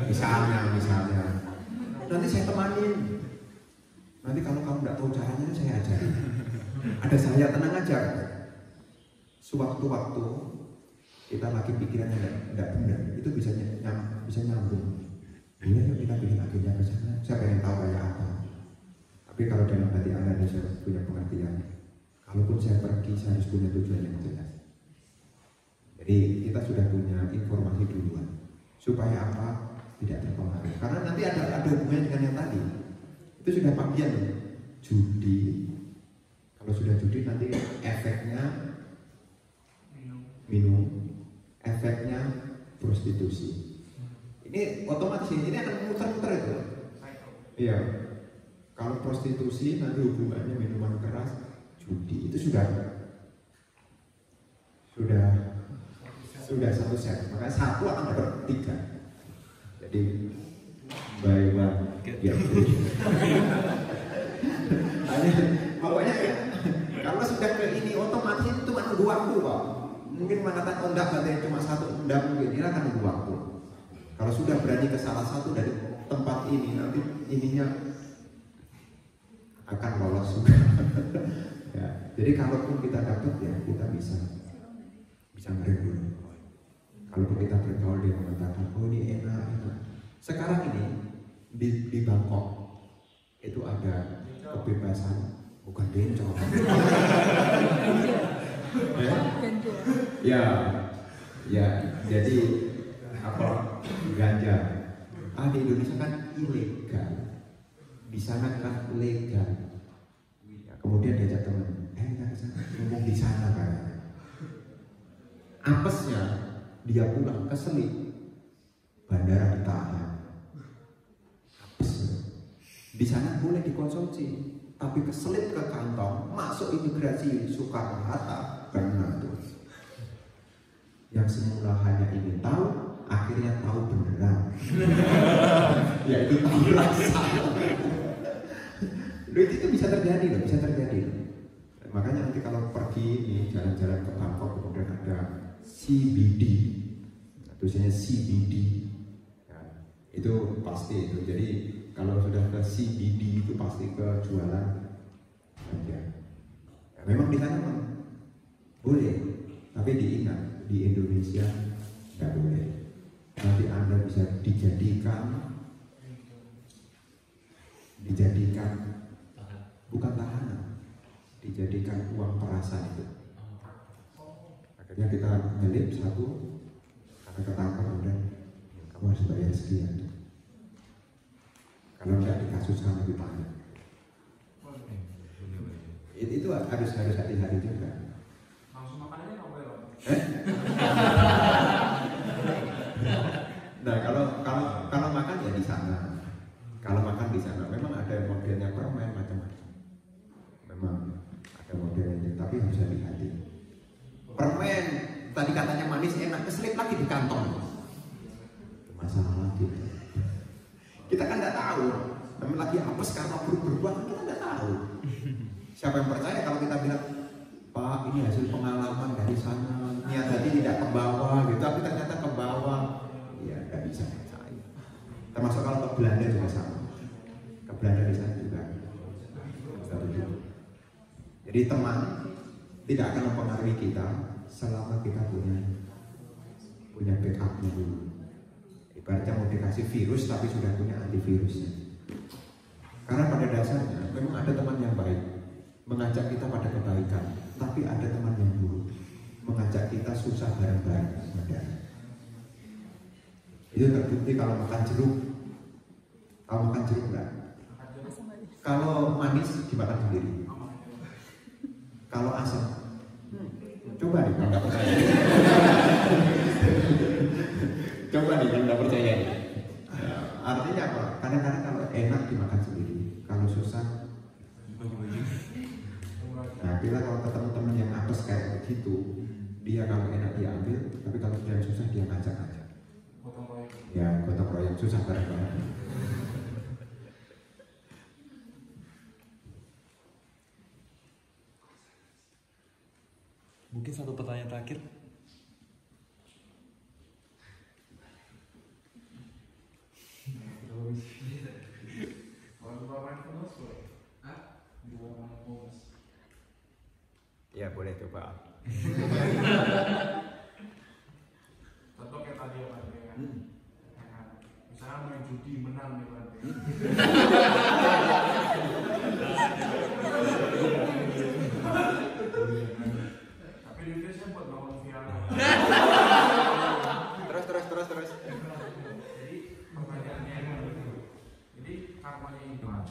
Misalnya, nanti saya temanin. Nanti kalau kamu nggak tahu caranya, saya ajarin. Ada saya, tenang aja. Sewaktu-waktu kita lagi pikirannya nggak benar, itu bisa nyambung. Iya, kita bikin agenda ke sana. Saya pengen tahu kayak apa. Tapi kalau dalam hati Anda saya punya pengertian. Kalaupun saya pergi, saya harus punya tujuan yang jelas. Jadi kita sudah punya informasi duluan. Supaya apa? Tidak terpengaruh. Karena nanti ada hubungannya dengan yang tadi. Itu sudah bagian judi. Kalau sudah judi nanti efeknya minum, efeknya prostitusi. Ini otomatis ini akan muter-muter itu. Iya. Kalau prostitusi nanti hubungannya minuman keras, judi. Itu sudah satu set. Makanya satu akan dapat 3. Jadi by one ya. Pokoknya kalau sudah ke ini otomatis itu cuma nunggu waktu Pak. Mungkin mengatakan enggak katanya cuma satu enggak mungkin, ini akan nunggu waktu. Kalau sudah berani ke salah satu dari tempat ini nanti ininya akan lolos juga. Ya, jadi kalaupun kita dapat ya kita bisa ngerem dulu. Kalaupun kita bergaul dia mengatakan oh ini enak. Sekarang ini di Bangkok itu ada kebebasan, bukan bencong. Ya, jadi apa ganja? Di Indonesia kan ilegal, di sana kan legal. Ya, kemudian diajak teman, kita ke sana, ngomong di sana kan. Apesnya dia pulang keselip, bandara ditahan. Di sana boleh dikonsumsi, tapi keselip ke kantong, masuk imigrasi Soekarno-Hatta, kena tuh. Yang semula hanya ingin tahu, akhirnya tahu beneran. Ya itu tahu rasa. Itu bisa terjadi loh, bisa terjadi loh. Makanya nanti kalau pergi nih jalan-jalan ke Bangkok, kemudian ada CBD, tulisannya CBD, ya, itu pasti itu. Jadi kalau sudah ke CBD itu pasti ke jualan aja. Ya, memang di sana boleh, tapi diingat di Indonesia nggak boleh. Nanti Anda bisa dijadikan bukan tahanan, dijadikan uang perasan itu. Akhirnya kita nyelip satu, karena ketangkap udah kamu harus bayar sekian. Kalau tidak dikasuskan lebih banyak. Itu harus hati-hati juga. Langsung makanannya nggak boleh, Pak? Nah kalau makan ya di sana. Kalau makan di sana memang ada modelnya permen macam-macam. Memang ada modelnya, tapi harus hati-hati. Permen tadi katanya manis enak, keselip lagi di kantong. Masalah lagi. Kita kan nggak tahu. Namanya lagi apes karena berbuat kita nggak tahu. Siapa yang percaya kalau kita bilang, Pak ini hasil pengalaman dari sana, niat hati tidak ke bawah gitu, tapi ternyata ke bawah. Ya nggak bisa percaya. Termasuk kalau ke Belanda juga sama. Ke Belanda di sana juga. Jadi teman tidak akan mempengaruhi kita selama kita punya backupnya dulu. Ibaratnya mau dikasih virus tapi sudah punya antivirusnya. Karena pada dasarnya memang ada teman yang baik mengajak kita pada kebaikan, tapi ada teman yang buruk mengajak kita susah bareng-bareng. Itu terbukti kalau makan jeruk. Kalau makan jeruk enggak? Kalau manis dimakan sendiri. Kalau asam, coba nih kalau nggak percaya. Coba nih kalau nggak percaya. Artinya apa? Kadang-kadang kalau enak dimakan sendiri, kalau susah. Nah, bila kalau ketemu teman yang apes kayak begitu, dia kalau enak dia ambil, tapi kalau sudah susah dia ngajak aja. Ya, gotong royong susah bareng-bareng. Mungkin satu pertanyaan terakhir. Ya boleh coba. Contoh kayak tadi ya Pak, ya. Misalnya main judi menang nih Pak. Tapi di Indonesia buat bangun viara. Terus. Jadi pertanyaannya, jadi karmanya iman.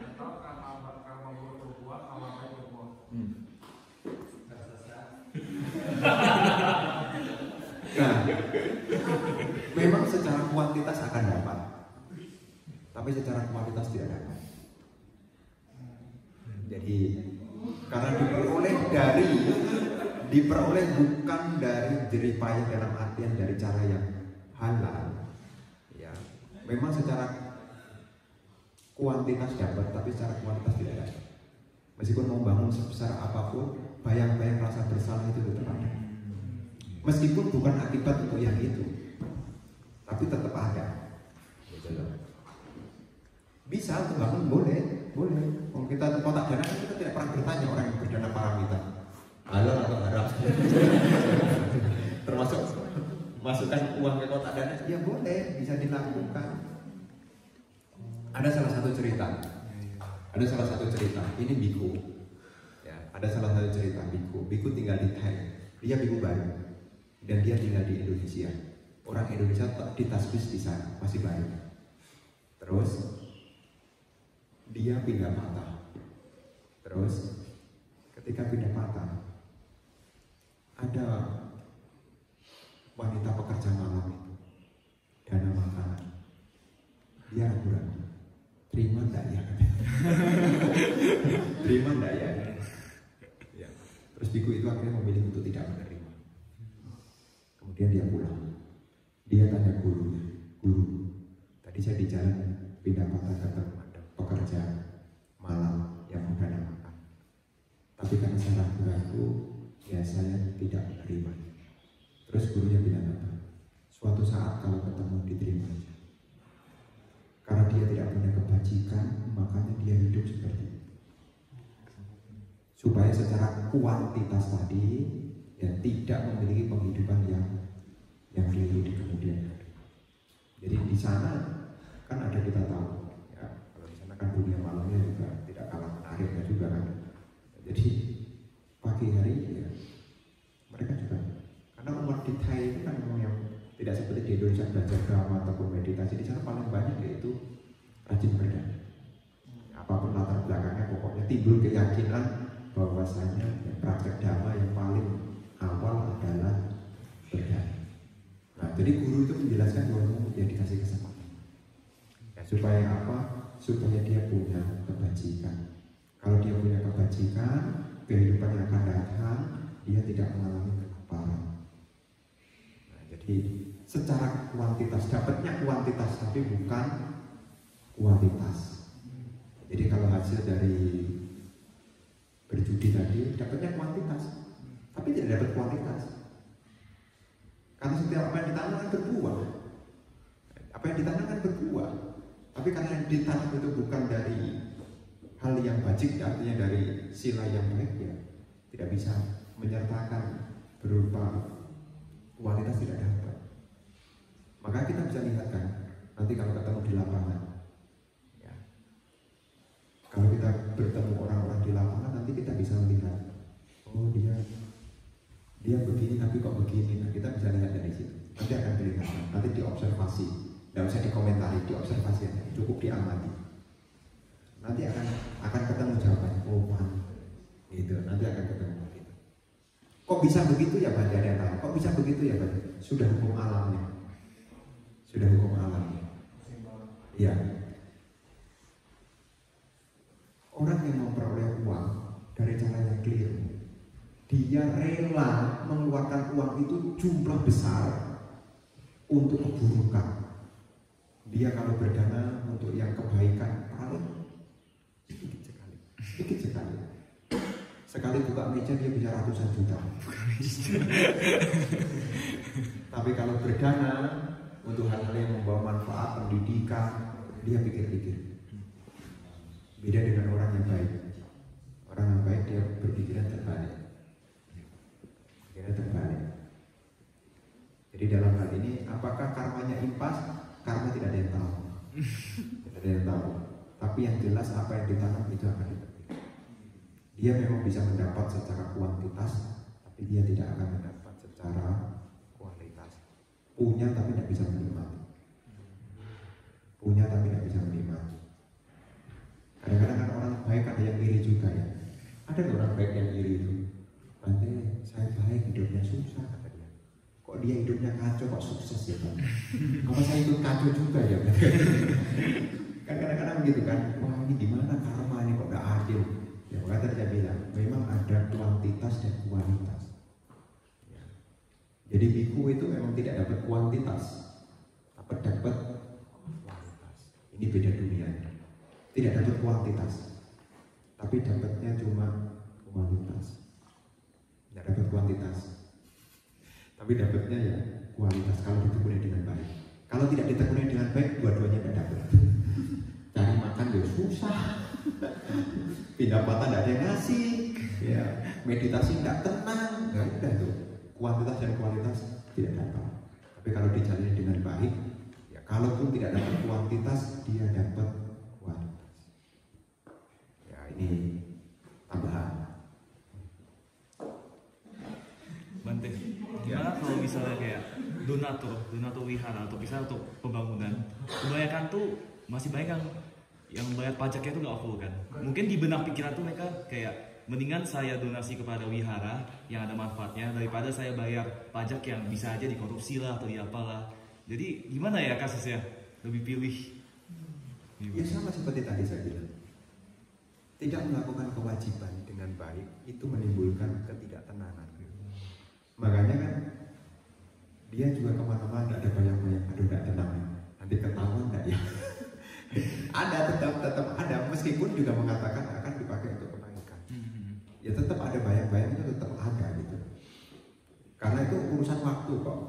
Atau karma buruk berbuat, karma baik berbuat. Nah, memang secara kuantitas akan dapat, tapi secara kualitas tidak dapat. Jadi karena diperoleh bukan dari jerih payah dalam artian dari cara yang halal. Ya, memang secara kuantitas dapat, tapi secara kualitas tidak dapat. Meskipun mau bangun sebesar apapun, bayang-bayang rasa bersalah itu tetap ada. Meskipun bukan akibat untuk yang itu, tapi tetap ada. Bisa untuk bangun boleh. Kalau kita kotak dana kita tidak pernah bertanya orang yang berdana paramita halal atau haram. Termasuk masukkan uang ke kotak dana, ya boleh, bisa dilakukan. Ada salah satu cerita. Ini biku. Ya, ada salah satu cerita biku. Biku tinggal di Thailand. Dia biku baru. Dan dia tinggal di Indonesia. Orang Indonesia di tasbih di sana masih baru. Terus dia pindah patah. Terus ketika pindah patah, ada wanita pekerja malam itu, dana makanan. dia ragu-ragu. Terima enggak ya? Terima enggak ya? Ya. Terus biku itu akhirnya memilih untuk tidak menerima. Kemudian dia pulang. Dia tanya gurunya, guru, tadi saya di jalan pindah kota ketemu ada pekerja malam yang udah makan. Tapi karena saya ragu-ragu, ya saya tidak menerima. Terus gurunya bilang apa? Suatu saat kalau ketemu diterima aja. Karena dia tidak punya kebajikan, makanya dia hidup seperti itu. Supaya secara kuantitas tadi, ya tidak memiliki penghidupan yang real di kemudian hari. Jadi di sana kan ada kita tahu, ya kalau di sana kan dunia malamnya juga tidak kalah menariknya juga kan. Jadi pagi hari ya mereka juga, karena umat di Thai itu kan memang yang tidak seperti di Indonesia belajar drama ataupun meditasi. Di sana paling banyak yaitu rajin berdana. Apapun latar belakangnya, pokoknya timbul keyakinan bahwasanya ya, praktek dhamma yang paling awal adalah berdana. Nah, jadi guru itu menjelaskan bahwa dia dikasih kesempatan. Ya, supaya apa? Supaya dia punya kebajikan. Kalau dia punya kebajikan, kehidupan yang akan datang, dia tidak mengalami kelaparan. Nah, jadi secara kuantitas, dapatnya kuantitas tapi bukan kualitas. Jadi kalau hasil dari berjudi tadi dapatnya kuantitas, tapi tidak dapat kualitas. Karena setiap apa yang ditanam kan berbuah. Apa yang ditanam kan berbuah. Tapi karena yang ditanam itu bukan dari hal yang bajik, artinya dari sila yang baik, ya tidak bisa menyertakan berupa kualitas, tidak dapat. Maka kita bisa lihat kan, nanti kalau ketemu di lapangan, ya, kalau kita bertemu orang-orang di lapangan, nanti kita bisa melihat, oh dia begini tapi kok begini. Nah, kita bisa lihat dari situ. Nanti akan kelihatan, nanti diobservasi, tidak usah dikomentari, diobservasi aja, cukup diamati. Nanti akan ketemu jawaban, oh man, gitu. Nanti akan ketemu gitu. Kok bisa begitu ya Pak? Ada yang tahu. Kok bisa begitu ya Pak? Sudah hukum alamnya. Sudah hukum alamnya. Ya. Orang yang memperoleh uang dari cara yang keliru, dia rela mengeluarkan uang itu jumlah besar untuk keburukan. Dia kalau berdana untuk yang kebaikan paling sedikit sekali. Sekali buka meja dia bisa ratusan juta. Tapi kalau berdana untuk hal-hal yang membawa manfaat, pendidikan, dia pikir-pikir. Beda dengan orang yang baik. Orang yang baik dia berpikiran terbalik. Jadi dalam hal ini, apakah karmanya impas? Karma tidak ada yang tahu. Tidak ada yang tahu. Tapi yang jelas apa yang ditanam itu akan dipetik. Dia memang bisa mendapat secara kuantitas, tapi dia tidak akan mendapat secara kualitas. Punya tapi tidak bisa menikmati. Punya tapi tidak bisa menikmati. Kadang-kadang kan orang baik ada yang iri juga ya. Ada orang baik yang iri itu. Nanti saya baik hidupnya susah kata dia. Kok dia hidupnya kacau kok sukses ya Pak? Apa saya ikut kacau juga ya? Kan kadang-kadang gitu kan. Wah ini gimana karma ini kok gak adil? Ya maka tadi saya bilang memang ada kuantitas dan kualitas. Ya. Jadi biku itu memang tidak dapat kuantitas, tapi dapat kualitas. Ini beda dunia. Tidak dapat kuantitas, tapi dapatnya cuma kualitas. Tidak dapat kuantitas, tapi dapatnya ya kualitas kalau ditekuni dengan baik. Kalau tidak ditekuni dengan baik, dua-duanya tidak dapat. Cari makan ya susah, pindah patah tidak ada yang ngasih, ya meditasi tidak tenang, nggak udah tuh. Kuantitas dan kualitas tidak dapat. Tapi kalau dijalani dengan baik, ya kalaupun tidak dapat kuantitas, dia dapat kualitas. Ya ini tambahan. Bante, gimana kalau misalnya kayak donatur wihara atau misalnya untuk pembangunan, kebanyakan tuh masih banyak yang bayar pajaknya tuh nggak full kan? Mungkin di benak pikiran tuh mereka kayak mendingan saya donasi kepada wihara yang ada manfaatnya daripada saya bayar pajak yang bisa aja dikorupsi lah atau diapalah. Jadi gimana ya kasusnya? Lebih pilih Ya sama seperti tadi saya bilang. Tidak melakukan kewajiban dengan baik itu menimbulkan ketidaktenangan. Makanya kan dia juga kemana-mana ada bayang-bayang, aduh tidak tenang, nanti ketahuan enggak ya? Ada tetap ada, meskipun juga mengatakan akan dipakai untuk kebaikan. Ya tetap ada bayang-bayang, itu tetap ada gitu. Karena itu urusan waktu kok,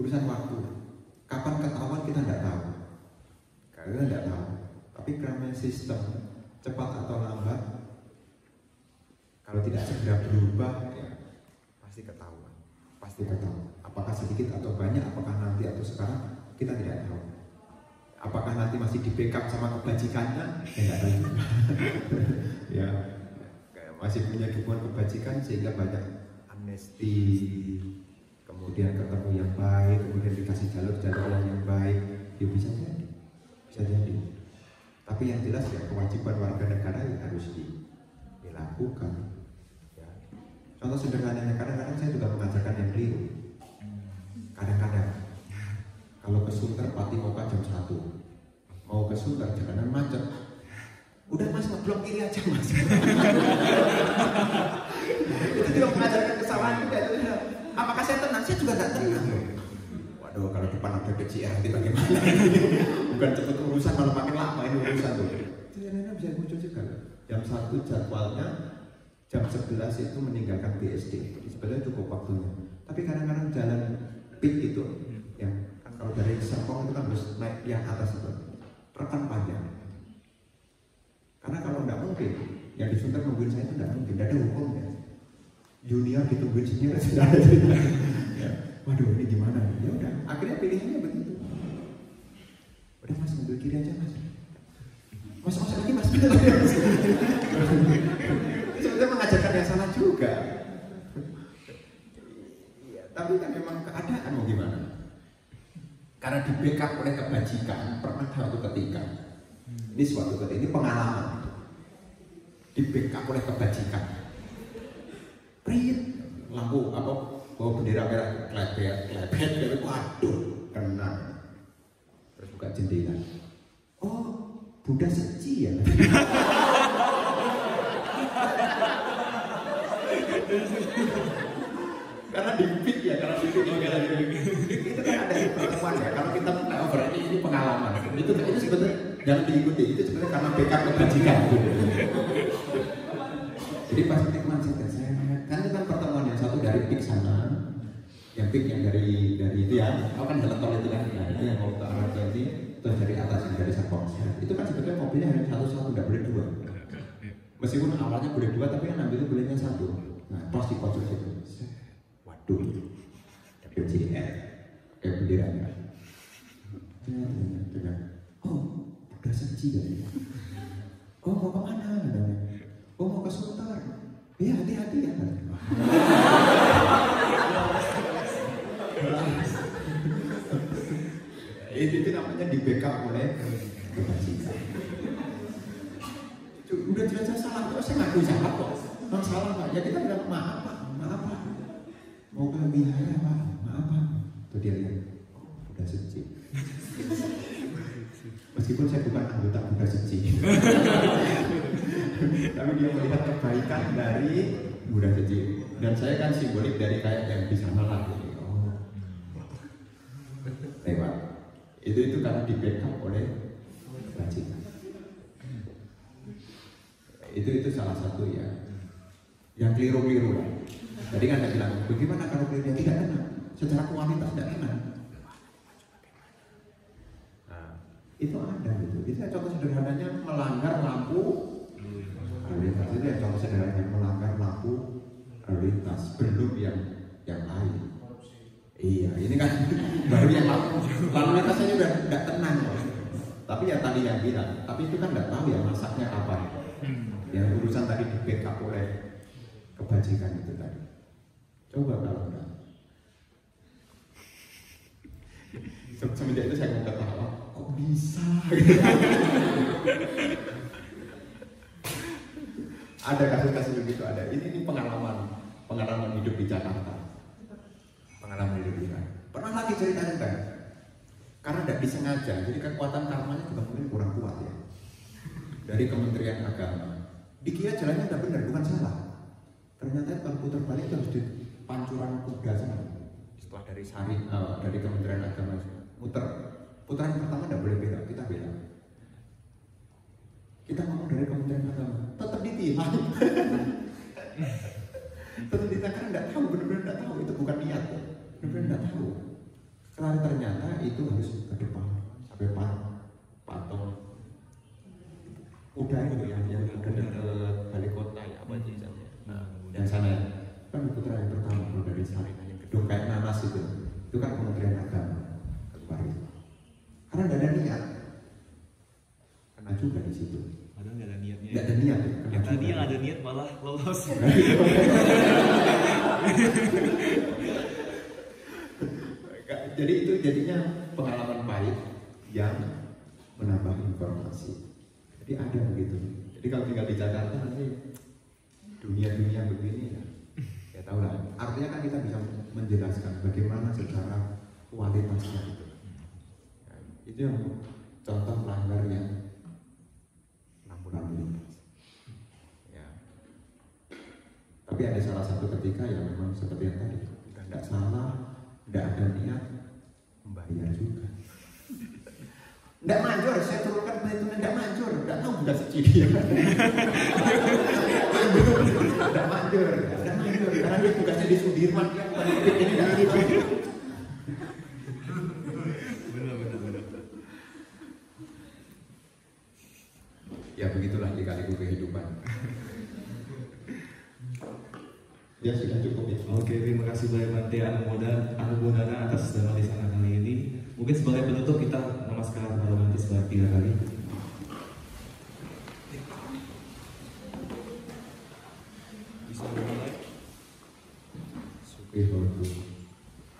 urusan waktu. Kapan ketahuan kita tidak tahu, karena tidak tahu. Tapi karena sistem cepat atau lambat, kalau tidak segera berubah, ya pasti ketahuan, pasti ketahuan. Apakah sedikit atau banyak, apakah nanti atau sekarang, kita tidak tahu. Apakah nanti masih di backup sama kebajikannya? Ya nggak tahu juga. Ya, masih punya dukungan kebajikan sehingga banyak amnesti, kemudian ketemu yang baik, kemudian dikasih jalur-jalur yang baik. Ya bisa jadi, bisa jadi. Tapi yang jelas ya kewajiban warga negara ya harus dilakukan. Ya. Contoh sederhananya, kadang-kadang saya juga mengajarkan yang keliru. Kadang-kadang kalau ke Sunter Patimoka jam 1, mau ke Sunter jalanan macet, udah mas ngeblok kiri aja mas. Itu juga mengajarkan kesalahan juga. Apakah saya tenang? Saya juga nggak tenang. Waduh, kalau depan ada BCR nanti bagaimana? Bukan cepet urusan, malah makin lama ini urusan tuh. Jalanan bisa muncul juga. Jam 1 jadwalnya, jam 11 itu meninggalkan BSD. Jadi sebenarnya cukup waktunya. Tapi kadang-kadang jalan peak itu, ya. Kalau dari Serpong itu kan harus naik yang atas itu, rekan panjang. Karena kalau nggak mungkin, yang di Sunter nungguin saya itu nggak mungkin, nggak ada hukumnya. Junior ditungguin senior sudah ada. Ya. Waduh, ini gimana? Ya udah, akhirnya pilihannya begitu. Udah mas, ngambil kiri aja mas. Mas lagi mas. Sebenarnya mengajarkan yang salah juga. Ya, tapi kan memang keadaan mau gimana? Karena di backup oleh kebajikan, pernah suatu ketika, ini suatu ketika, ini pengalaman, di backup oleh kebajikan, prit, lampu apa, bawa bendera merah, klepet, waduh, kena, terus buka jendela, oh, Buddha Seci ya, karena di pit ya, karena di pit itu kan ada pertemuan ya. Kalau kita over ini pengalaman, itu sebenarnya jangan diikuti. Itu sebenarnya karena backup kebajikan. Jadi pas teman saya kan itu kan pertemuan yang satu dari pik sana, yang pik yang dari itu ya, kau kan jalan tol itu kan, nah itu yang mau ke arah ini, terus dari atas yang dari Serpong. Itu kan sebetulnya mobilnya hanya satu, nggak boleh dua. Meskipun awalnya boleh dua, tapi kan ambil itu bolehnya satu. Nah, pas di pojok itu. Waduh, BCR kayak benderanya. Oh, udah Seci ya. Oh, mau kemana? Oh, mau ke Sunter. Ya, hati-hati ya. Itu namanya di backup oleh kebajikan. Udah jelas salah, terus saya ngaku salah kok. Bang salah pak, ya kita bilang maaf pak. Mau ke wihara pak, maaf pak. Tuh dia lihat, oh, Buddha Seci. Meskipun saya bukan anggota Buddha Seci, tapi dia melihat kebaikan dari Buddha Seci. Dan saya kan simbolik dari kayak yang di sana lah. Oh, lewat. Itu karena di backup oleh kebajikan. Itu salah satu ya. Yang keliru-keliru lah. Tadi kan saya bilang, bagaimana kalau kelirunya tidak kena? Secara kualitas tidak kena. Nah, itu ada gitu. Itu contoh sederhananya melanggar lampu lalu lintas. Itu yang contoh sederhananya melanggar lampu lalu lintas. Belum yang lain. Iya, ini kan baru yang lalu lintasnya udah tidak tenang. Tapi ya tadi yang bilang, tapi itu kan tidak tahu ya masaknya apa. Yang urusan tadi di backup oleh kebajikan itu tadi. Coba kalau enggak. Semenjak itu saya mau ketawa, kok bisa? Ada kasus-kasus begitu ada. Ini pengalaman hidup di Jakarta. Pengalaman hidup di Jakarta. Pernah lagi ceritanya kan? Karena tidak disengaja, jadi kekuatan karmanya juga mungkin kurang kuat ya. Dari Kementerian Agama, dikira jalannya udah benar, bukan salah. Ternyata kalau putar balik itu harus di Pancuran Kuda sana. Setelah dari Sari, dari Kementerian Agama muter, putaran pertama tidak boleh belok, kita belok. Kita ngomong dari Kementerian Agama, tetap ditilang. Tetap ditilang karena tidak tahu, benar-benar tidak tahu, itu bukan niat, benar-benar tidak tahu. Karena ternyata itu harus ke depan sampai patung kuda itu yang dekat balai kota ya apa sih yang sana ya. Kan putra yang pertama kalau dari Sarinah yang gedung kayak nanas itu kan Kementerian Agama kemarin. Karena tidak ada niat, kena juga di situ. Padahal nggak ada niatnya. Nggak ada niat. Yang tadi yang ada niat malah lolos. Jadi itu jadinya pengalaman pahit yang menambah informasi. Jadi ada begitu. Jadi kalau tinggal di Jakarta nanti dunia begini ya tahu lah. Artinya kan kita bisa menjelaskan bagaimana secara kualitasnya itu. Nah, itu yang contoh pelanggar yang lampu lintas. Ya. Tapi ada salah satu ketika yang memang seperti yang tadi, tidak salah, tidak ada niat, membayar juga. Tidak manjur, saya turunkan perhitungan tidak manjur, tidak tahu bukan subsidi. Tidak manjur, karena dia tugasnya di Sudirman, dia bukan di ini tidak ada. Benar. Ya begitulah lika-liku kehidupan. Ya sudah cukup ya. Oke, terima kasih banyak Mantia Anumodana atas dhamma desana kali ini. Mungkin sebagai penutup kita namaskar pada Mantia sebanyak 3 kali. Bisa mulai. Sukihotu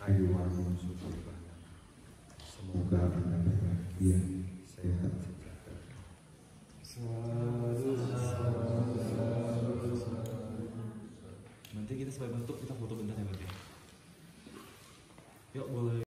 ayuwanmu sukibana. Semoga anda bahagia, sehat, sejahtera. Nanti kita sebagai penutup kita